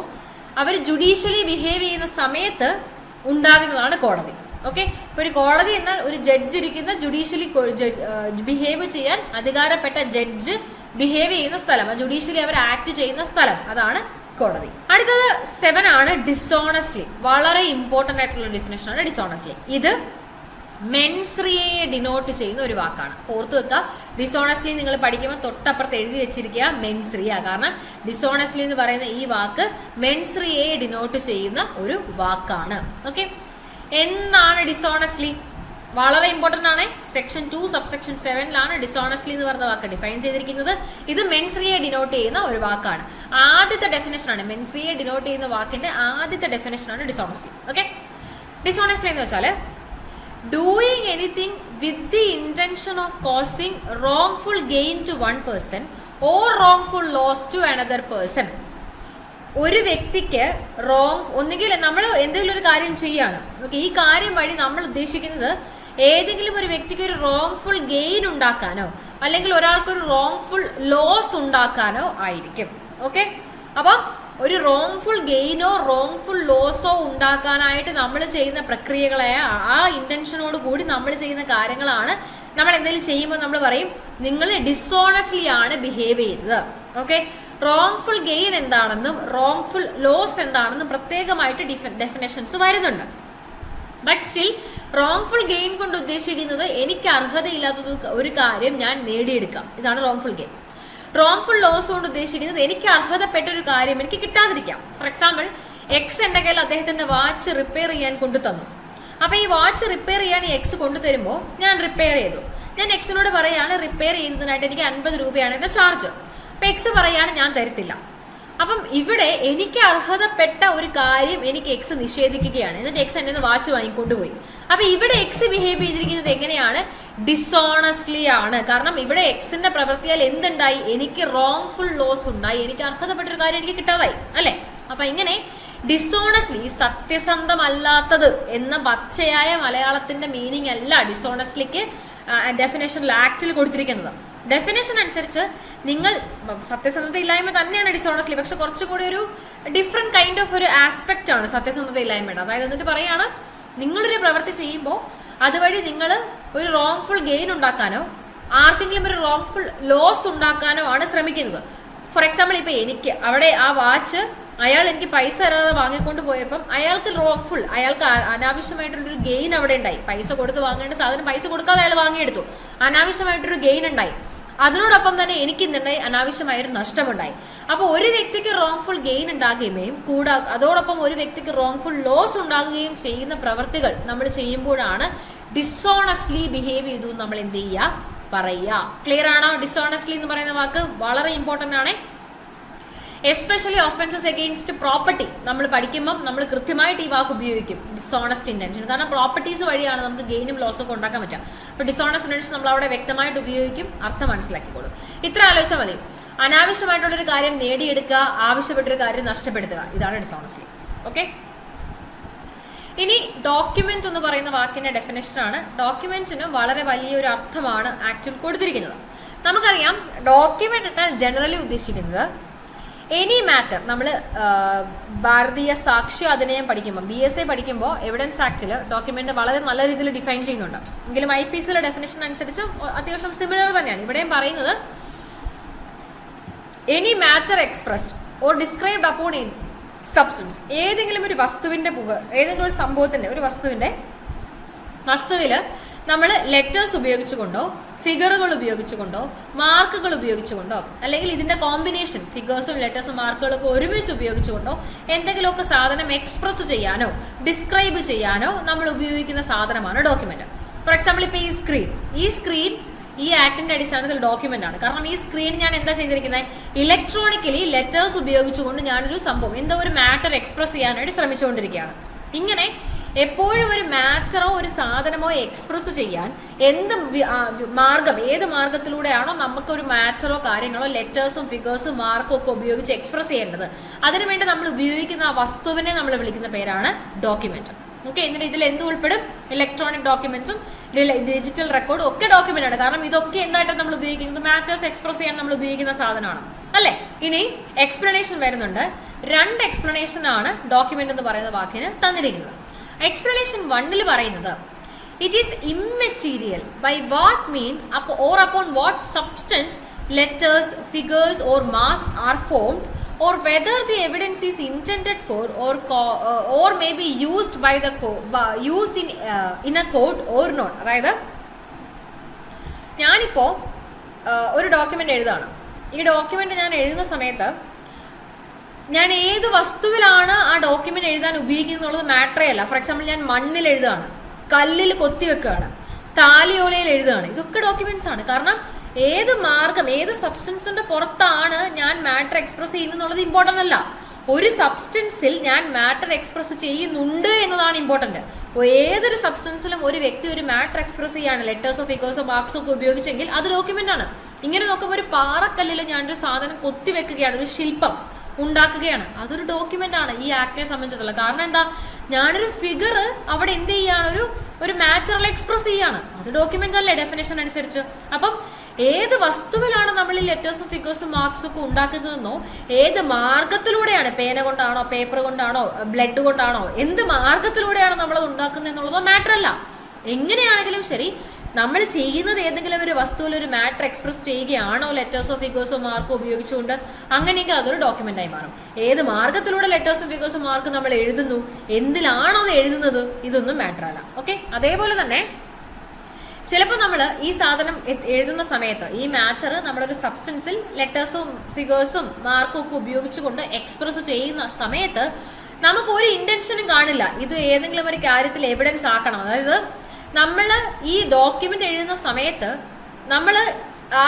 അവർ ജുഡീഷ്യലി ബിഹേവ് ചെയ്യുന്ന സമയത്ത് ഉണ്ടാകുന്നതാണ് കോടതി. ഓക്കെ, ഇപ്പോൾ ഒരു കോടതി എന്നാൽ ഒരു ജഡ്ജ് ഇരിക്കുന്ന ജുഡീഷ്യലി ബിഹേവ് ചെയ്യാൻ അധികാരപ്പെട്ട ജഡ്ജ് ബിഹേവ് ചെയ്യുന്ന സ്ഥലം, ജുഡീഷ്യലി അവർ ആക്ട് ചെയ്യുന്ന സ്ഥലം, അതാണ് കോടതി. അടുത്തത് 7 ആണ് ഡിസോണസ്റ്റ്ലി. വളരെ ഇമ്പോർട്ടൻ്റ് ആയിട്ടുള്ള ഡെഫിനേഷൻ ആണ് ഡിസോണസ്റ്റ്ലി. ഇത് മെൻസ്രിയയെ ഡിനോട്ട് ചെയ്യുന്ന ഒരു വാക്കാണ്. ഓർത്തു വെക്കുക, ഡിസോണസ്റ്റ്ലി നിങ്ങൾ പഠിക്കുമ്പോൾ തൊട്ടപ്പുറത്ത് എഴുതി വെച്ചിരിക്കുക മെൻസ്രിയ. കാരണം ഡിസോണസ്റ്റ്ലി എന്ന് പറയുന്ന ഈ വാക്ക് മെൻസ്രിയയെ ഡിനോട്ട് ചെയ്യുന്ന ഒരു വാക്കാണ്. ഓക്കെ, എന്താണ് ഡിസോണസ്റ്റ്ലി? വളരെ ഇമ്പോർട്ടൻ്റ് ആണ്. സെക്ഷൻ 2 സബ്സെക്ഷൻ 7 ഡിസോണസ്റ്റ്ലി എന്ന് പറയുന്ന വാക്ക് ഡിഫൈൻ ചെയ്തിരിക്കുന്നത്. ഇത് മെൻസ്രിയെ ഡിനോട്ട് ചെയ്യുന്ന ഒരു വാക്കാണ്. ആദ്യത്തെ ഡെഫിനേഷനാണ് മെൻസ്രിയെ ഡിനോട്ട് ചെയ്യുന്ന വാക്കിന്റെ ആദ്യത്തെ ഡെഫിനേഷനാണ് ഡിസോണസ്റ്റ്ലി. ഓക്കെ, ഡിസോണസ്റ്റ്ലി എന്ന് വെച്ചാൽ doing anything with the intention of causing wrongful gain to one person or wrongful loss to another person. ഒരു വ്യക്തിക്ക് ഒന്നുകിൽ നമ്മൾ എന്തെങ്കിലും ഒരു കാര്യം ചെയ്യാണ്, ഈ കാര്യം വഴി നമ്മൾ ഉദ്ദേശിക്കുന്നത് ഏതെങ്കിലും ഒരു വ്യക്തിക്ക് ഒരു റോങ്ഫുൾ ഗെയിൻ ഉണ്ടാക്കാനോ അല്ലെങ്കിൽ ഒരാൾക്കൊരു റോങ്ഫുൾ ലോസ് ഉണ്ടാക്കാനോ ആയിരിക്കും. ഓക്കെ, അപ്പം ഒരു റോങ്ഫുൾ ഗെയിനോ റോങ്ഫുൾ ലോസോ ഉണ്ടാക്കാനായിട്ട് നമ്മൾ ചെയ്യുന്ന പ്രക്രിയകളെ ആ ഇന്റൻഷനോട് കൂടി നമ്മൾ ചെയ്യുന്ന കാര്യങ്ങളാണ്. നമ്മൾ എന്തെങ്കിലും ചെയ്യുമ്പോൾ നമ്മൾ പറയും നിങ്ങൾ ഡിസോണസ്റ്റ്ലി ആണ് ബിഹേവ് ചെയ്തത്. ഓക്കെ, റോങ്ഫുൾ ഗെയിൻ എന്താണെന്നും റോങ്ഫുൾ ലോസ് എന്താണെന്നും പ്രത്യേകമായിട്ട് ഡെഫിനേഷൻസ് വരുന്നുണ്ട്. ബട്ട് സ്റ്റിൽ റോങ്ഫുൾ ഗെയിൻ കൊണ്ട് ഉദ്ദേശിക്കുന്നത് എനിക്ക് അർഹതയില്ലാത്തത് ഒരു കാര്യം ഞാൻ നേടിയെടുക്കാം, ഇതാണ് റോങ്ഫുൾ ഗെയിൻ. റോങ്ഫുൾ ലോസ് കൊണ്ട് ഉദ്ദേശിക്കുന്നത് എനിക്ക് അർഹതപ്പെട്ട ഒരു കാര്യം എനിക്ക് കിട്ടാതിരിക്കാം. ഫോർ എക്സാമ്പിൾ, എക്സ് എൻ്റെ കയ്യിൽ അദ്ദേഹത്തിന്റെ വാച്ച് റിപ്പയർ ചെയ്യാൻ കൊണ്ടു തന്നു. അപ്പൊ ഈ വാച്ച് റിപ്പയർ ചെയ്യാൻ ഈ എക്സ് കൊണ്ടുതരുമ്പോൾ ഞാൻ റിപ്പയർ ചെയ്തു. ഞാൻ എക്സിനോട് പറയാണ് റിപ്പയർ ചെയ്യുന്നതിനായിട്ട് എനിക്ക് 50 രൂപയാണ് എന്റെ ചാർജ്. അപ്പൊ എക്സ് പറയാണ് ഞാൻ തരത്തില്ല. അപ്പം ഇവിടെ എനിക്ക് അർഹതപ്പെട്ട ഒരു കാര്യം എനിക്ക് എക്സ് നിഷേധിക്കുകയാണ്. എന്നിട്ട് എക്സ് എന്നെ വാച്ച് വാങ്ങിക്കൊണ്ടുപോയി. അപ്പൊ ഇവിടെ എക്സ് ബിഹേവ് ചെയ്തിരിക്കുന്നത് എങ്ങനെയാണ്? ഡിസോണസ്റ്റ്ലി ആണ്. കാരണം ഇവിടെ എക്സിന്റെ പ്രവൃത്തിയാൽ എന്തുണ്ടായി? എനിക്ക് റോങ്ഫുൾ ലോസ് ഉണ്ടായി, എനിക്ക് അർഹതപ്പെട്ട ഒരു കാര്യം എനിക്ക് കിട്ടാതായി, അല്ലെ? അപ്പൊ ഇങ്ങനെ ഡിസോണസ്റ്റ്ലി, സത്യസന്ധമല്ലാത്തത് എന്ന പച്ചയായ മലയാളത്തിന്റെ മീനിങ് അല്ല ഡിസോണസ്റ്റ്ലിക്ക് ഡെഫിനേഷനിൽ ആക്റ്റിൽ കൊടുത്തിരിക്കുന്നത്. ഡെഫിനേഷൻ അനുസരിച്ച് നിങ്ങൾ സത്യസന്ധത ഇല്ലായ്മ തന്നെയാണ് ഡിസോണസ്റ്റ്ലി, പക്ഷെ കുറച്ചും കൂടി ഒരു ഡിഫറെന്റ് കൈൻഡ് ഓഫ് ഒരു ആസ്പെക്റ്റ് ആണ് സത്യസന്ധത ഇല്ലായ്മയുടെ. അതായത് എന്നിട്ട് പറയാണ്, നിങ്ങളൊരു പ്രവൃത്തി ചെയ്യുമ്പോൾ അതുവഴി നിങ്ങൾ ഒരു റോങ്ഫുൾ ഗെയിൻ ഉണ്ടാക്കാനോ ആർക്കെങ്കിലും ഒരു റോങ്ഫുൾ ലോസ് ഉണ്ടാക്കാനോ ആണ് ശ്രമിക്കുന്നത്. ഫോർ എക്സാമ്പിൾ, ഇപ്പൊ എനിക്ക് അവിടെ ആ വാച്ച് അയാൾ എനിക്ക് പൈസ തരാതെ വാങ്ങിക്കൊണ്ട് പോയപ്പം അയാൾക്ക് റോങ്ഫുൾ, അയാൾക്ക് അനാവശ്യമായിട്ടുള്ളൊരു ഗെയിൻ അവിടെ ഉണ്ടായി. പൈസ കൊടുത്ത് വാങ്ങേണ്ട സാധനം പൈസ കൊടുക്കാതെ അയാൾ വാങ്ങിയെടുത്തു, അനാവശ്യമായിട്ടൊരു ഗെയിൻ ഉണ്ടായി. അതിനോടൊപ്പം തന്നെ എനിക്ക് ഇന്നുണ്ടായി അനാവശ്യമായൊരു നഷ്ടമുണ്ടായി. അപ്പോൾ ഒരു വ്യക്തിക്ക് റോങ്ഫുൾ ഗെയിൻ ഉണ്ടാകുകയും അതോടൊപ്പം ഒരു വ്യക്തിക്ക് റോങ്ഫുൾ ലോസ് ഉണ്ടാകുകയും ചെയ്യുന്ന പ്രവൃത്തികൾ നമ്മൾ ചെയ്യുമ്പോഴാണ് ഡിസോണസ്റ്റ്ലി ബിഹേവ് ചെയ്തു നമ്മൾ എന്ത് ചെയ്യുക, പറയുക. ക്ലിയർ ആണോ? ഡിസോണസ്റ്റ്ലി എന്ന് പറയുന്ന വാക്ക് വളരെ ഇമ്പോർട്ടൻ്റ് ആണ്. എസ്പെഷ്യലി ഒഫൻസസ് അഗെയിൻസ്റ്റ് പ്രോപ്പർട്ടി നമ്മൾ പഠിക്കുമ്പം നമ്മൾ കൃത്യമായിട്ട് ഈ വാക്ക് ഉപയോഗിക്കും, ഡിസോണസ്റ്റ് ഇന്റൻഷൻ. കാരണം പ്രോപ്പർട്ടീസ് വഴിയാണ് നമുക്ക് ഗെയിനും ലോസും ഒക്കെ ഉണ്ടാക്കാൻ പറ്റുക. അപ്പോൾ ഡിസോണസ്റ്റ് ഇന്റൻഷൻ നമ്മൾ അവിടെ വ്യക്തമായിട്ട് ഉപയോഗിക്കും, അർത്ഥം മനസ്സിലാക്കിക്കോളും. ഇത്ര ആലോചിച്ചാൽ മതി. അനാവശ്യമായിട്ടുള്ളൊരു കാര്യം നേടിയെടുക്കുക, ആവശ്യപ്പെട്ടൊരു കാര്യം നഷ്ടപ്പെടുത്തുക, ഇതാണ് ഡിസോണസ്റ്റ്ലി. ഓക്കെ, ഇനി ഡോക്യുമെന്റ് എന്ന് പറയുന്ന വാക്കിന്റെ ഡെഫിനേഷനാണ്. ഡോക്യുമെന്റിന് വളരെ വലിയൊരു അർത്ഥമാണ് ആക്റ്റിൽ കൊടുത്തിരിക്കുന്നത്. നമുക്കറിയാം, ഡോക്യുമെന്റ് എന്നാൽ ജനറലി ഉദ്ദേശിക്കുന്നത് എനി മാറ്റർ. നമ്മൾ ഭാരതീയ സാക്ഷ്യ അധിനിയം പഠിക്കുമ്പോൾ, BSA പഠിക്കുമ്പോൾ എവിഡൻസ് ആക്ടിൽ ഡോക്യുമെന്റ് വളരെ നല്ല രീതിയിൽ ഡിഫൈൻ ചെയ്യുന്നുണ്ട്. എങ്കിലും IPCയുടെ ഡെഫിനേഷൻ അനുസരിച്ച് അത്യാവശ്യം സിമിലർ തന്നെയാണ്. ഇവിടെയും പറയുന്നത് any matter expressed or described upon in substance. ഏതെങ്കിലും ഒരു വസ്തുവിന്റെ ഏതെങ്കിലും ഒരു സംഭവത്തിന്റെ ഒരു വസ്തുവിൽ നമ്മൾ ലെറ്റേഴ്സ് ഉപയോഗിച്ചുകൊണ്ടോ ഫിഗറുകൾ ഉപയോഗിച്ചുകൊണ്ടോ മാർക്കുകൾ ഉപയോഗിച്ചുകൊണ്ടോ അല്ലെങ്കിൽ ഇതിന്റെ കോമ്പിനേഷൻ ഫിഗേഴ്സും ലെറ്റേഴ്സും മാർക്കുകളൊക്കെ ഒരുമിച്ച് ഉപയോഗിച്ചുകൊണ്ടോ എന്തെങ്കിലുമൊക്കെ സാധനം എക്സ്പ്രസ് ചെയ്യാനോ ഡിസ്ക്രൈബ് ചെയ്യാനോ നമ്മൾ ഉപയോഗിക്കുന്ന സാധനമാണ് ഡോക്യുമെന്റ്. ഫോർ എക്സാമ്പിൾ, ഇപ്പൊ ഈ സ്ക്രീൻ ഈ ആക്ടിന്റെ അടിസ്ഥാനത്തിൽ ഡോക്യുമെന്റ് ആണ്. കാരണം ഈ സ്ക്രീൻ ഞാൻ എന്താ ചെയ്തിരിക്കുന്നത്? ഇലക്ട്രോണിക്കലി ലെറ്റേഴ്സ് ഉപയോഗിച്ചുകൊണ്ട് ഞാനൊരു സംഭവം, എന്തോ ഒരു മാറ്റർ എക്സ്പ്രസ് ചെയ്യാനായിട്ട് ശ്രമിച്ചുകൊണ്ടിരിക്കുകയാണ്. ഇങ്ങനെ എപ്പോഴും ഒരു മാറ്ററോ ഒരു സാധനമോ എക്സ്പ്രസ് ചെയ്യാൻ ഏത് മാർഗത്തിലൂടെയാണോ നമുക്കൊരു മാറ്ററോ കാര്യങ്ങളോ ലെറ്റേഴ്സും ഫിഗേഴ്സും മാർക്കും ഒക്കെ ഉപയോഗിച്ച് എക്സ്പ്രസ് ചെയ്യേണ്ടത്, അതിനുവേണ്ടി നമ്മൾ ഉപയോഗിക്കുന്ന ആ വസ്തുവിനെ നമ്മൾ വിളിക്കുന്ന പേരാണ് ഡോക്യുമെന്റ്. ഓക്കെ, എന്നിട്ട് ഇതിൽ എന്ത് ഉൾപ്പെടും? ഇലക്ട്രോണിക് ഡോക്യുമെന്റ്സും ഡിജിറ്റൽ റെക്കോർഡും ഒക്കെ ഡോക്യുമെന്റ് ആണ്. കാരണം ഇതൊക്കെ എന്തായിട്ടാണ് നമ്മൾ ഉപയോഗിക്കുന്നത്? മാറ്റേഴ്സ് എക്സ്പ്രസ് ചെയ്യാൻ നമ്മൾ ഉപയോഗിക്കുന്ന സാധനമാണ്, അല്ലേ? ഇനി എക്സ്പ്ലനേഷൻ വരുന്നുണ്ട്. 2 എക്സ്പ്ലനേഷൻ ആണ് ഡോക്യുമെന്റ് എന്ന് പറയുന്ന വാക്കിന് തന്നിരിക്കുന്നത്. എക്സ്പ്ലനേഷൻ 1 പറയുന്നത് it is immaterial by what means or upon what substance letters figures or marks are formed or whether the evidence is intended for or may be used by the used in a court or not. അതായത് ഞാനിപ്പോൾ ഒരു ഡോക്യുമെന്റ് എഴുതാണ്. ഈ ഡോക്യുമെന്റ് ഞാൻ എഴുതുന്ന സമയത്ത് ഞാൻ ഏത് വസ്തുവിലാണ് ആ ഡോക്യുമെന്റ് എഴുതാൻ ഉപയോഗിക്കുന്നത് എന്നുള്ളത് മാറ്ററേ അല്ല. ഫോർ എക്സാമ്പിൾ, ഞാൻ മണ്ണിൽ എഴുതുകയാണ്, കല്ലിൽ കൊത്തിവെക്കുകയാണ്, താലിയോലയിൽ എഴുതുകയാണ്, ഇതൊക്കെ ഡോക്യുമെന്റ്സ് ആണ്. കാരണം ഏത് മാർഗം, ഏത് സബ്സ്റ്റൻസിന്റെ പുറത്താണ് ഞാൻ മാറ്റർ എക്സ്പ്രസ് ചെയ്യുന്നത് എന്നുള്ളത് ഇമ്പോർട്ടൻ്റ് അല്ല. ഒരു സബ്സ്റ്റൻസിൽ ഞാൻ മാറ്റർ എക്സ്പ്രസ് ചെയ്യുന്നുണ്ട് എന്നതാണ് ഇമ്പോർട്ടന്റ്. ഏതൊരു സബ്സ്റ്റൻസിലും ഒരു വ്യക്തി ഒരു മാറ്റർ എക്സ്പ്രസ് ചെയ്യാണ്, ലെറ്റേഴ്സോ ഫിഗേഴ്സോ മാർക്സോ ഒക്കെ ഉപയോഗിച്ചെങ്കിൽ അത് ഡോക്യുമെന്റ് ആണ്. ഇങ്ങനെ നോക്കുമ്പോൾ ഒരു പാറക്കല്ലിൽ ഞാനൊരു സാധനം കൊത്തിവെക്കുകയാണ്, ഒരു ശില്പം ഉണ്ടാക്കുകയാണ്, അതൊരു ഡോക്യുമെന്റ് ആണ് ഈ ആക്ടിനെ സംബന്ധിച്ചിട്ടുള്ള. കാരണം എന്താ? ഞാനൊരു ഫിഗർ അവിടെ എന്ത് ചെയ്യാണ്? ഒരു മാറ്ററിൽ എക്സ്പ്രസ് ചെയ്യാണ്, അത് ഡോക്യുമെന്റ് അല്ലേ ഡെഫിനേഷൻ അനുസരിച്ച്. അപ്പം ഏത് വസ്തുവിലാണ് നമ്മൾ ഈ ലെറ്റേഴ്സും ഫിഗേഴ്സും മാർക്സും ഒക്കെ ഉണ്ടാക്കുന്നതെന്നോ, ഏത് മാർഗത്തിലൂടെയാണ്, പേന കൊണ്ടാണോ പേപ്പർ കൊണ്ടാണോ ബ്ലഡ് കൊണ്ടാണോ, എന്ത് മാർഗത്തിലൂടെയാണ് നമ്മളത് ഉണ്ടാക്കുന്നത് എന്നുള്ളതോ മാറ്റർ അല്ല. എങ്ങനെയാണെങ്കിലും ശരി, നമ്മൾ ചെയ്യുന്നത് ഏതെങ്കിലും ഒരു വസ്തുവിൽ ഒരു മാറ്റർ എക്സ്പ്രസ് ചെയ്യുകയാണോ ലെറ്റേഴ്സോ ഫിഗേഴ്സോ മാർക്കോ ഉപയോഗിച്ചുകൊണ്ട്, അങ്ങനെയെങ്കിൽ അതൊരു ഡോക്യുമെന്റായി മാറും. ഏത് മാർഗത്തിലൂടെ ലെറ്റേഴ്സും ഫിഗേഴ്സും മാർക്ക് നമ്മൾ എഴുതുന്നു, എന്തിലാണോ അത് എഴുതുന്നത്, ഇതൊന്നും മാറ്റർ അല്ല. ഓക്കെ, അതേപോലെ തന്നെ ചിലപ്പോൾ നമ്മൾ ഈ സാധനം എഴുതുന്ന സമയത്ത് ഈ മാറ്റർ നമ്മളൊരു സബ്സ്റ്റൻസിൽ ലെറ്റേഴ്സും ഫിഗേഴ്സും മാർക്കും ഒക്കെ ഉപയോഗിച്ചുകൊണ്ട് എക്സ്പ്രസ് ചെയ്യുന്ന സമയത്ത് നമുക്ക് ഒരു ഇന്റൻഷനും കാണില്ല ഇത് ഏതെങ്കിലും ഒരു കാര്യത്തിൽ എവിഡൻസ് ആക്കണം. അതായത് നമ്മൾ ഈ ഡോക്യുമെന്റ് എഴുതുന്ന സമയത്ത് നമ്മൾ ആ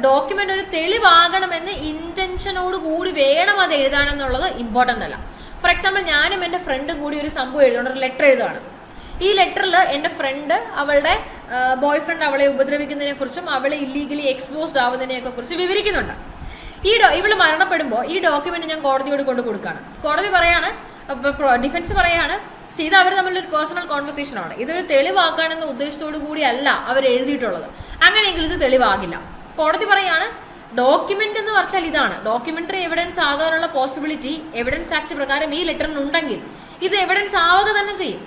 ഡോക്യുമെന്റ് ഒരു തെളിവാകണമെന്ന് ഇന്റൻഷനോട് കൂടി വേണം അത് എഴുതാനെന്നുള്ളത് ഇമ്പോർട്ടൻ്റ് അല്ല. ഫോർ എക്സാമ്പിൾ, ഞാനും എൻ്റെ ഫ്രണ്ടും കൂടി ഒരു സംഭവം എഴുതുകൊണ്ട് ഒരു ലെറ്റർ എഴുതുകയാണ്. ഈ ലെറ്ററിൽ എൻ്റെ ഫ്രണ്ട് അവളുടെ ബോയ് ഫ്രണ്ട് അവളെ ഉപദ്രവിക്കുന്നതിനെ കുറിച്ചും അവളെ ഇല്ലീഗലി എക്സ്പോസ്ഡ് ആവുന്നതിനെയൊക്കെ കുറിച്ച് വിവരിക്കുന്നുണ്ട്. ഇവള് മരണപ്പെടുമ്പോൾ ഈ ഡോക്യുമെന്റ് ഞാൻ കോടതിയോട് കൊണ്ട് കൊടുക്കുകയാണ്. കോടതി പറയാണ്, ഡിഫൻസ് പറയാണ്, ഇത് അവർ തമ്മിലൊരു പേഴ്സണൽ കോൺവെർസേഷൻ ആണ്, ഇതൊരു തെളിവാക്കാനെന്ന ഉദ്ദേശത്തോടു കൂടിയല്ല അവർ എഴുതിയിട്ടുള്ളത്, അങ്ങനെയെങ്കിൽ ഇത് തെളിവാകില്ല. കോടതി പറയാണ്, ഡോക്യുമെന്റ് എന്ന് പറഞ്ഞാൽ ഇതാണ്, ഡോക്യുമെന്ററി എവിഡൻസ് ആകാനുള്ള പോസിബിലിറ്റി എവിഡൻസ് ആക്ട് പ്രകാരം ഈ ലെറ്ററിനുണ്ടെങ്കിൽ ഇത് എവിഡൻസ് ആവുക തന്നെ ചെയ്യും.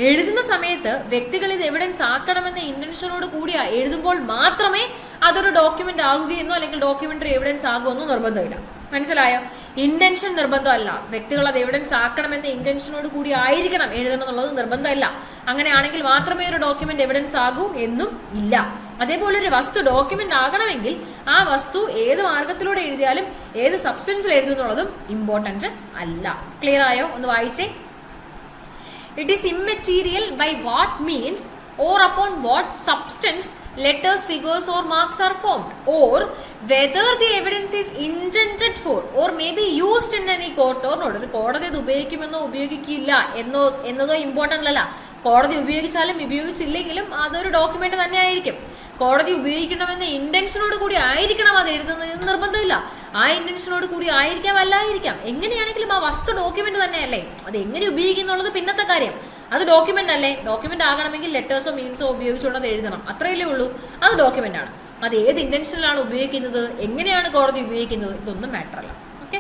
എഴുതുന്ന സമയത്ത് വ്യക്തികൾ ഇത് എവിഡൻസ് ആക്കണമെന്ന ഇന്റൻഷനോട് കൂടി എഴുതുമ്പോൾ മാത്രമേ അതൊരു ഡോക്യുമെന്റ് ആകുകയെന്നോ അല്ലെങ്കിൽ ഡോക്യുമെന്ററി എവിഡൻസ് ആകുമെന്നോ നിർബന്ധമില്ല. മനസ്സിലായോ? ഇന്റൻഷൻ നിർബന്ധമല്ല. വ്യക്തികൾ അത് എവിഡൻസ് ആക്കണമെന്ന ഇന്റൻഷനോട് കൂടി ആയിരിക്കണം എഴുതണം എന്നുള്ളത് നിർബന്ധമല്ല. അങ്ങനെയാണെങ്കിൽ മാത്രമേ ഒരു ഡോക്യുമെന്റ് എവിഡൻസ് ആകൂ എന്നും ഇല്ല. അതേപോലെ ഒരു വസ്തു ഡോക്യുമെന്റ് ആകണമെങ്കിൽ ആ വസ്തു ഏത് മാർഗത്തിലൂടെ എഴുതിയാലും ഏത് സബ്സ്റ്റൻസിൽ എഴുതുന്നുള്ളതും ഇമ്പോർട്ടന്റ് അല്ല. ക്ലിയർ ആയോ? ഒന്ന് വായിച്ചേ. It is immaterial by what means or upon what substance letters, figures or marks are formed, or whether the evidence is intended for or may be used in any court or not. കോടതി ഇത് ഉപയോഗിക്കുമെന്നോ ഉപയോഗിക്കില്ല എന്നതോ ഇമ്പോർട്ടൻ്റ് അല്ല. കോടതി ഉപയോഗിച്ചാലും ഉപയോഗിച്ചില്ലെങ്കിലും അതൊരു ഡോക്യുമെന്റ് തന്നെ ആയിരിക്കും. കോടതി ഉപയോഗിക്കണമെന്ന ഇന്റൻഷനോട് കൂടി ആയിരിക്കണം അത് എഴുതുന്നത് നിർബന്ധമില്ല. ആ ഇന്റൻഷനോട് കൂടി ആയിരിക്കാം, അല്ലായിരിക്കാം. എങ്ങനെയാണെങ്കിലും ആ വസ്തു ഡോക്യുമെന്റ് തന്നെയല്ലേ. അത് എങ്ങനെ ഉപയോഗിക്കുന്നുള്ളത് പിന്നത്തെ കാര്യം. അത് ഡോക്യുമെന്റ് അല്ലേ. ഡോക്യുമെന്റ് ആകണമെങ്കിൽ ലെറ്റേഴ്സോ മീൻസോ ഉപയോഗിച്ചുകൊണ്ട് അത് എഴുതണം, അത്രയല്ലേ ഉള്ളൂ. അത് ഡോക്യുമെന്റ് ആണ്. അത് ഏത് ഇന്റൻഷനിലാണ് ഉപയോഗിക്കുന്നത്, എങ്ങനെയാണ് കോടതി ഉപയോഗിക്കുന്നത്, ഇതൊന്നും മാറ്റർ അല്ല. ഓക്കെ,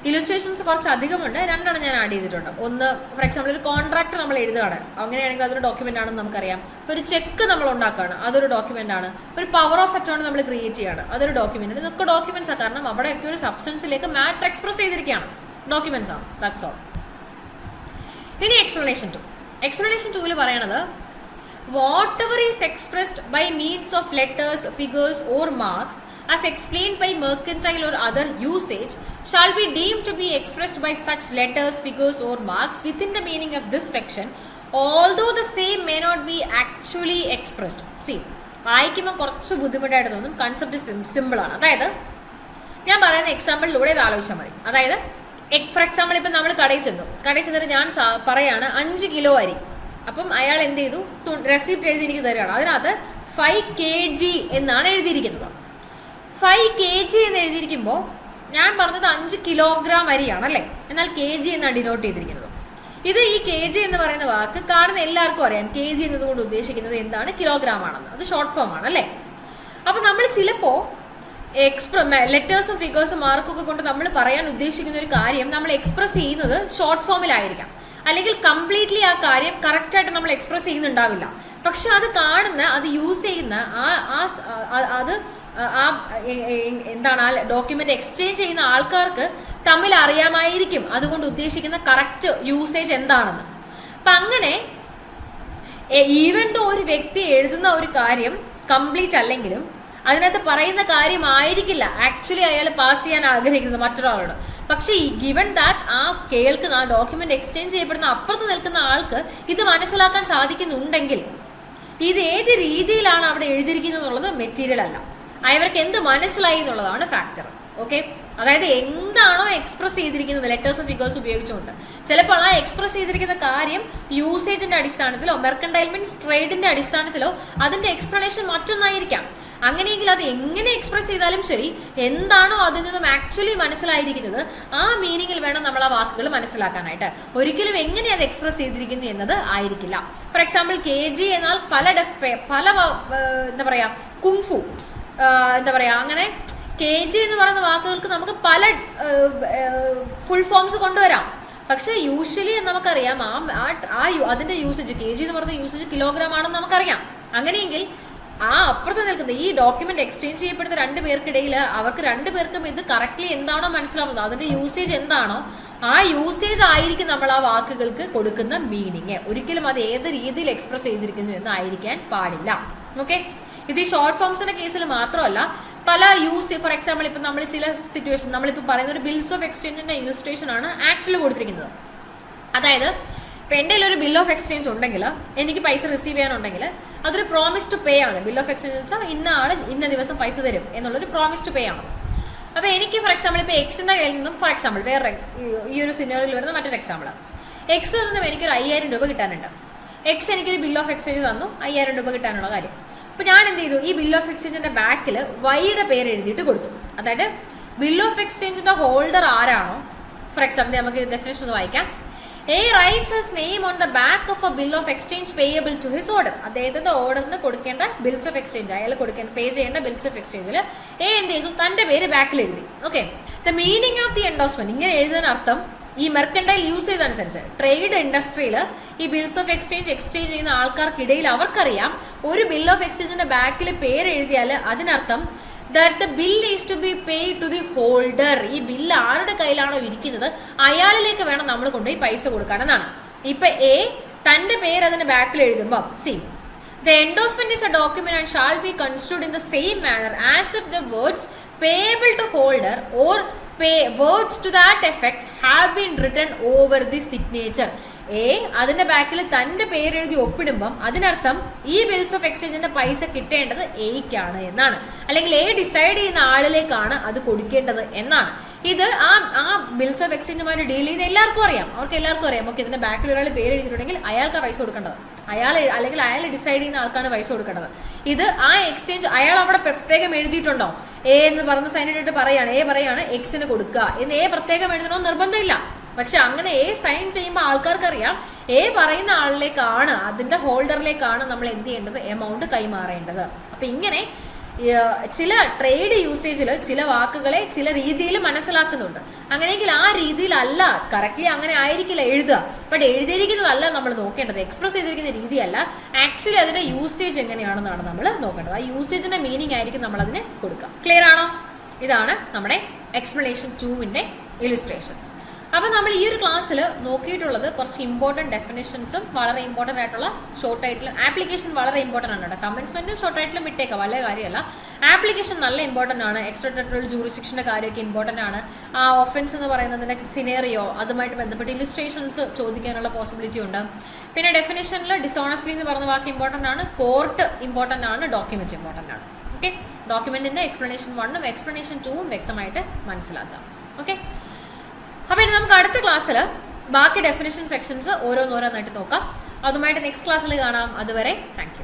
ഇലുസ്ട്രേഷൻസ് കുറച്ച് അധികമുണ്ട്. രണ്ടെണ്ണം ഞാൻ ആഡ് ചെയ്തിട്ടുണ്ട്. ഒന്ന്, ഫോർ എക്സാമ്പിൾ, ഒരു കോൺട്രാക്ട് നമ്മൾ എഴുതുകയാണ്, അങ്ങനെയാണെങ്കിൽ അതൊരു ഡോക്യുമെന്റ് ആണെന്ന് നമുക്കറിയാം. ഒരു ചെക്ക് നമ്മൾ ഉണ്ടാക്കുകയാണ്, അതൊരു ഡോക്യുമെന്റ് ആണ്. ഒരു പവർ ഓഫ് അറ്റോർണി നമ്മൾ ക്രിയേറ്റ് ചെയ്യുകയാണ്, അതൊരു ഡോക്യുമെന്റ് ആണ്. ഇതൊക്കെ ഡോക്യുമെന്റ്സ് ആണ്. കാരണം അവിടെയൊക്കെ ഒരു സബ്സ്റ്റൻസിലേക്ക് മാറ്റർ എക്സ്പ്രസ് ചെയ്തിരിക്കുകയാണ്, ഡോക്യുമെന്റ്സ് ആണ്. That's all. ഇനി എക്സ്പ്ലനേഷൻ 2. എക്സ്പ്ലനേഷൻ 2 പറയണത്, whatever is expressed by means of letters, figures or marks as explained by mercantile or other usage shall be deemed to be expressed by such letters, figures or marks within the meaning of this section, although the same may not be actually expressed. See, വായിക്കുമ്പോൾ കുറച്ച് ബുദ്ധിമുട്ടായിട്ട് തോന്നും. കൺസെപ്റ്റ് സിമ്പിൾ ആണ്. അതായത് ഞാൻ പറയുന്ന എക്സാമ്പിളിലൂടെ ഇത് ആലോചിച്ചാൽ മതി. അതായത് ഫോർ എക്സാമ്പിൾ, ഇപ്പം നമ്മൾ കടയിൽ ചെന്നിട്ട് ഞാൻ പറയാണ് 5 കിലോ അരി. അപ്പം അയാൾ എന്ത് ചെയ്തു, റെസിപ്റ്റ് എഴുതി എനിക്ക് തരികയാണ്. അതിനകത്ത് 5 kg എന്നാണ് എഴുതിയിരിക്കുന്നത്. 5 kg എന്ന് എഴുതിയിരിക്കുമ്പോൾ ഞാൻ പറഞ്ഞത് 5 കിലോഗ്രാം അരിയാണ് അല്ലേ. എന്നാൽ kg എന്നാണ് ഡിനോട്ട് ചെയ്തിരിക്കുന്നത്. ഇത് ഈ kg എന്ന് പറയുന്ന വാക്ക് കാണുന്ന എല്ലാവർക്കും അറിയാം. kg എന്നതുകൊണ്ട് ഉദ്ദേശിക്കുന്നത് എന്താണ്, കിലോഗ്രാം ആണെന്ന്. അത് ഷോർട്ട് ഫോം ആണ് അല്ലേ. അപ്പം നമ്മൾ ചിലപ്പോൾ ലെറ്റേഴ്സും ഫിഗേഴ്സും മാർക്കും ഒക്കെ കൊണ്ട് നമ്മൾ പറയാൻ ഉദ്ദേശിക്കുന്ന ഒരു കാര്യം നമ്മൾ എക്സ്പ്രസ് ചെയ്യുന്നത് ഷോർട്ട് ഫോമിലായിരിക്കാം, അല്ലെങ്കിൽ കംപ്ലീറ്റ്ലി ആ കാര്യം കറക്റ്റായിട്ട് നമ്മൾ എക്സ്പ്രസ് ചെയ്യുന്നുണ്ടാവില്ല. പക്ഷെ അത് കാണുന്ന, അത് യൂസ് ചെയ്യുന്ന അത് എന്താണ്, ആ ഡോക്യുമെന്റ് എക്സ്ചേഞ്ച് ചെയ്യുന്ന ആൾക്കാർക്ക് തമ്മിൽ അറിയാമായിരിക്കും അതുകൊണ്ട് ഉദ്ദേശിക്കുന്ന കറക്റ്റ് യൂസേജ് എന്താണെന്ന്. അപ്പം അങ്ങനെ ഈവൻ ദോ ഒരു വ്യക്തി എഴുതുന്ന ഒരു കാര്യം കംപ്ലീറ്റ് അല്ലെങ്കിലും അതിനകത്ത് പറയുന്ന കാര്യമായിരിക്കില്ല ആക്ച്വലി അയാൾ പാസ് ചെയ്യാൻ ആഗ്രഹിക്കുന്നത് മറ്റൊരാളോട്. പക്ഷേ ഈ ഗിവൺ ദാറ്റ് ആ കേൾക്കുന്ന, ആ ഡോക്യുമെന്റ് എക്സ്ചേഞ്ച് ചെയ്യപ്പെടുന്ന അപ്പുറത്ത് നിൽക്കുന്ന ആൾക്ക് ഇത് മനസ്സിലാക്കാൻ സാധിക്കുന്നുണ്ടെങ്കിൽ ഇത് ഏത് രീതിയിലാണ് അവിടെ എഴുതിയിരിക്കുന്നത് എന്നുള്ളത് മെറ്റീരിയൽ അല്ല, അവർക്ക് എന്ത് മനസ്സിലായി എന്നുള്ളതാണ് ഫാക്ടർ. ഓക്കെ, അതായത് എന്താണോ എക്സ്പ്രസ് ചെയ്തിരിക്കുന്നത് ലെറ്റേഴ്സും ഫിഗേഴ്സും ഉപയോഗിച്ചുകൊണ്ട്, ചിലപ്പോൾ ആ എക്സ്പ്രസ് ചെയ്തിരിക്കുന്ന കാര്യം യൂസേജിന്റെ അടിസ്ഥാനത്തിലോ മെർക്കൻഡൈൽ മീൻസ് ട്രേഡിന്റെ അടിസ്ഥാനത്തിലോ അതിന്റെ എക്സ്പ്ലനേഷൻ മറ്റൊന്നായിരിക്കാം. അങ്ങനെയെങ്കിൽ അത് എങ്ങനെ എക്സ്പ്രസ് ചെയ്താലും ശരി, എന്താണോ അതിൽ നിന്നും ആക്ച്വലി മനസ്സിലായിരിക്കുന്നത് ആ മീനിങ്ങിൽ വേണം നമ്മൾ ആ വാക്കുകൾ മനസ്സിലാക്കാനായിട്ട്. ഒരിക്കലും എങ്ങനെ അത് എക്സ്പ്രസ് ചെയ്തിരിക്കുന്നു എന്നത് ആയിരിക്കില്ല. ഫോർ എക്സാമ്പിൾ, kg എന്നാൽ പല എന്താ പറയാ, കുങ്ഫു എന്താ പറയാ, അങ്ങനെ kg എന്ന് പറയുന്ന വാക്കുകൾക്ക് നമുക്ക് പല ഫുൾ ഫോംസ് കൊണ്ടുവരാം. പക്ഷെ യൂഷ്വലി നമുക്കറിയാം അതിന്റെ യൂസേജ് kg എന്ന് പറയുന്ന യൂസേജ് കിലോഗ്രാം ആണെന്ന് നമുക്കറിയാം. അങ്ങനെയെങ്കിൽ ആ അപ്പുറത്ത് നിൽക്കുന്ന ഈ ഡോക്യുമെന്റ് എക്സ്ചേഞ്ച് ചെയ്യപ്പെടുന്ന രണ്ട് പേർക്കിടയിൽ അവർക്ക് രണ്ടുപേർക്കും ഇത് കറക്റ്റ്ലി എന്താണോ മനസ്സിലാവുന്നത്, അതിന്റെ യൂസേജ് എന്താണോ ആ യൂസേജ് ആയിരിക്കും നമ്മൾ ആ വാക്കുകൾക്ക് കൊടുക്കുന്ന മീനിങ്. ഒരിക്കലും അത് ഏത് രീതിയിൽ എക്സ്പ്രസ് ചെയ്തിരിക്കുന്നു എന്ന് ആയിരിക്കാൻ പാടില്ല. ഓക്കെ, ഇത് ഈ ഷോർട്ട് ഫോംസിന്റെ കേസിൽ മാത്രമല്ല, പല ഫോർ എക്സാമ്പിൾ ഇപ്പം നമ്മൾ ചില സിറ്റുവേഷൻ നമ്മളിപ്പോൾ പറയുന്ന ഒരു ബിൽസ് ഓഫ് എക്സ്ചേഞ്ചിന്റെ ഇലുസ്ട്രേഷൻ ആണ് ആക്ച്വലി കൊടുത്തിരിക്കുന്നത്. അതായത് ഇപ്പം എൻ്റെ ഒരു ബിൽ ഓഫ് എക്സ്ചേഞ്ച് ഉണ്ടെങ്കിൽ, എനിക്ക് പൈസ റിസീവ് ചെയ്യാനുണ്ടെങ്കിൽ അതൊരു പ്രോമിസ് ടു പേ ആണ്. ബിൽ ഓഫ് എക്സ്ചേഞ്ച് വെച്ചാൽ ഇന്ന ആൾ ഇന്ന ദിവസം പൈസ തരും എന്നുള്ളൊരു പ്രോമിസ് ടു പേ ആണ്. അപ്പോൾ എനിക്ക് ഫോർ എക്സാമ്പിൾ ഇപ്പോൾ എക്സിൻ്റെ കയ്യിൽ നിന്നും ഫോർ എക്സാമ്പിൾ വേറെ ഈ ഒരു സിനറിയിൽ വരുന്ന മറ്റൊരു എക്സാമ്പിൾ, എക്സിൽ നിന്നും എനിക്കൊരു 5000 രൂപ കിട്ടാനുണ്ട്. എക്സ് എനിക്കൊരു ബിൽ ഓഫ് എക്സ്ചേഞ്ച് തന്നു 5000 രൂപ കിട്ടാനുള്ള കാര്യം. അപ്പോൾ ഞാൻ എന്ത് ചെയ്തു, ഈ ബിൽ ഓഫ് എക്സ്ചേഞ്ചിന്റെ ബാക്കിൽ വൈയുടെ പേര് എഴുതിയിട്ട് കൊടുത്തു. അതായത് ബിൽ ഓഫ് എക്സ്ചേഞ്ചിന്റെ ഹോൾഡർ ആരാണോ, ഫോർ എക്സാമ്പിൾ നമുക്ക് ഡെഫിനേഷൻ ഒന്ന് വായിക്കാം. A writes his name on the back of a bill of exchange payable to his order. അദ്ദേഹത്തിന്റെ ഓർഡറിന് കൊടുക്കേണ്ട ബിൽസ് ഓഫ് എക്സ്ചേഞ്ച്, അയാൾ കൊടുക്കേണ്ട പേ ചെയ്യേണ്ട ബിൽസ് ഓഫ് എക്സ്ചേഞ്ചിൽ എന്ത് ചെയ്തു, തന്റെ പേര് ബാക്കിൽ എഴുതി. Okay, the meaning of the endorsement ഇങ്ങനെ എഴുതുന്ന അർത്ഥം ഈ മെർക്കൻഡൈൽ യൂസ് ചെയ്തനുസരിച്ച് ട്രേഡ് ഇൻഡസ്ട്രിയിൽ ഈ ബിൽസ് ഓഫ് എക്സ്ചേഞ്ച് ചെയ്യുന്ന ആൾക്കാർക്കിടയിൽ അവർക്കറിയാം ഒരു ബിൽ ഓഫ് എക്സ്ചേഞ്ചിന്റെ ബാക്കിൽ പേര് എഴുതിയാൽ അതിനർത്ഥം that the bill is to be paid to the holder. ഈ ബില്ല് ആരുടെ കയ്യിലാണോ ഇരിക്കുന്നത് അയാളിലേക്ക് വേണം നമ്മൾ കൊണ്ടുപോയി പൈസ കൊടുക്കാനെന്നാണ്. ഇപ്പൊ എ തന്റെ പേര് അതിന്റെ ബാക്കിൽ എഴുതുമ്പോൾ C the endorsement is a document and shall be construed in the same manner as if the words payable to holder or words to that effect have been written over the signature. അതിന്റെ ബാക്കിൽ തന്റെ പേരെഴുതി ഒപ്പിടുമ്പം അതിനർത്ഥം ഈ ബിൽസ് ഓഫ് എക്സ്ചേഞ്ചിന്റെ പൈസ കിട്ടേണ്ടത് എയ്ക്കാണ് എന്നാണ്, അല്ലെങ്കിൽ എ ഡിസൈഡ് ചെയ്യുന്ന ആളിലേക്കാണ് അത് കൊടുക്കേണ്ടത് എന്നാണ്. ഇത് ആ ബിൽസ് ഓഫ് എക്സ്ചേഞ്ചുമായിട്ട് ഡീൽ ചെയ്ത് എല്ലാവർക്കും അറിയാം, അവർക്ക് എല്ലാവർക്കും അറിയാം. ഓക്കെ, ഇതിന്റെ ബാക്കിൽ ഒരാൾ പേര് എഴുതിയിട്ടുണ്ടെങ്കിൽ അയാൾക്കാണ് പൈസ കൊടുക്കേണ്ടത്, അല്ലെങ്കിൽ അയാൾ ഡിസൈഡ് ചെയ്യുന്ന ആൾക്കാണ് പൈസ കൊടുക്കേണ്ടത്. ഇത് ആ എക്സ്ചേഞ്ച് അയാൾ അവിടെ പ്രത്യേകം എഴുതിയിട്ടുണ്ടോ, എ എന്ന് പറഞ്ഞ് സൈൻ ഇട്ടിട്ട് പറയാണ് എക്സിന് കൊടുക്കുക എന്ന് എ പ്രത്യേകം എഴുതണമെന്ന് നിർബന്ധമില്ല. പക്ഷെ അങ്ങനെ എ സൈൻ ചെയ്യുമ്പോൾ ആൾക്കാർക്കറിയാം എ പറയുന്ന ആളിലേക്കാണ്, അതിന്റെ ഹോൾഡറിലേക്കാണ് നമ്മൾ എന്ത് ചെയ്യേണ്ടത്, എമൗണ്ട് കൈമാറേണ്ടത്. അപ്പൊ ഇങ്ങനെ ചില ട്രേഡ് യൂസേജിൽ ചില വാക്കുകളെ ചില രീതിയിൽ മനസ്സിലാക്കുന്നുണ്ട്. അങ്ങനെയെങ്കിൽ ആ രീതിയിലല്ല കറക്റ്റ്ലി അങ്ങനെ ആയിരിക്കില്ല എഴുതുക. ബട്ട് എഴുതിയിരിക്കുന്നതല്ല നമ്മൾ നോക്കേണ്ടത്, എക്സ്പ്രസ് ചെയ്തിരിക്കുന്ന രീതിയല്ല, ആക്ച്വലി അതിന്റെ യൂസേജ് എങ്ങനെയാണെന്നാണ് നമ്മൾ നോക്കേണ്ടത്. ആ യൂസേജിന്റെ മീനിങ് ആയിരിക്കും നമ്മൾ അതിന് കൊടുക്കുക. ക്ലിയർ ആണോ? ഇതാണ് നമ്മുടെ എക്സ്പ്ലനേഷൻ 2-ന്റെ ഇലുസ്ട്രേഷൻ. അപ്പോൾ നമ്മൾ ഈ ഒരു ക്ലാസ്സിൽ നോക്കിയിട്ടുള്ളത് കുറച്ച് ഇമ്പോർട്ടൻറ്റ് ഡെഫിനിഷൻസും വളരെ ഇമ്പോർട്ടൻ്റ് ആയിട്ടുള്ള ഷോർട്ട് ആയിട്ടുള്ള ആപ്ലിക്കേഷൻ വളരെ ഇമ്പോർട്ടൻ്റ് ആണ് കേട്ടോ. കമൻസ്മെൻറ്റും ഷോർട്ട് ആയിട്ടുള്ള വിട്ടേക്കാം, വലിയ കാര്യമല്ല. ആപ്ലിക്കേഷൻ നല്ല ഇമ്പോർട്ടൻ്റ് ആണ്. എക്സ്ട്രാ ടെറിട്ടറിയൽ ജൂറിസ്ഡിക്ഷൻ്റെ കാര്യമൊക്കെ ഇമ്പോർട്ടൻ്റ് ആണ്. ആ ഒഫൻസ് എന്ന് പറയുന്നതിൻ്റെ സിനേറിയോ അതുമായിട്ട് ബന്ധപ്പെട്ട് ഇലുസ്ട്രേഷൻസ് ചോദിക്കാനുള്ള പോസിബിലിറ്റി ഉണ്ട്. പിന്നെ ഡെഫിനിഷനിൽ ഡിസോണസ്റ്റ്ലി എന്ന് പറഞ്ഞ വാക്ക് ഇമ്പോർട്ടൻ്റ് ആണ്, കോർട്ട് ഇമ്പോർട്ടൻ്റ് ആണ്, ഡോക്യുമെൻറ്റ് ഇമ്പോർട്ടൻ്റ് ആണ്. ഓക്കെ, ഡോക്യുമെൻറ്റിൻ്റെ എക്സ്പ്ലനേഷൻ 1-ഉം എക്സ്പ്ലനേഷൻ 2-ഉം വ്യക്തമായിട്ട് മനസ്സിലാക്കാം. ഓക്കെ, അപ്പോൾ ഇനി നമുക്ക് അടുത്ത ക്ലാസ്സിൽ ബാക്കി ഡെഫിനിഷൻ സെക്ഷൻസ് ഓരോന്നോരോന്നായിട്ട് നോക്കാം. അതുമായിട്ട് നെക്സ്റ്റ് ക്ലാസ്സിൽ കാണാം. അതുവരെ താങ്ക് യു.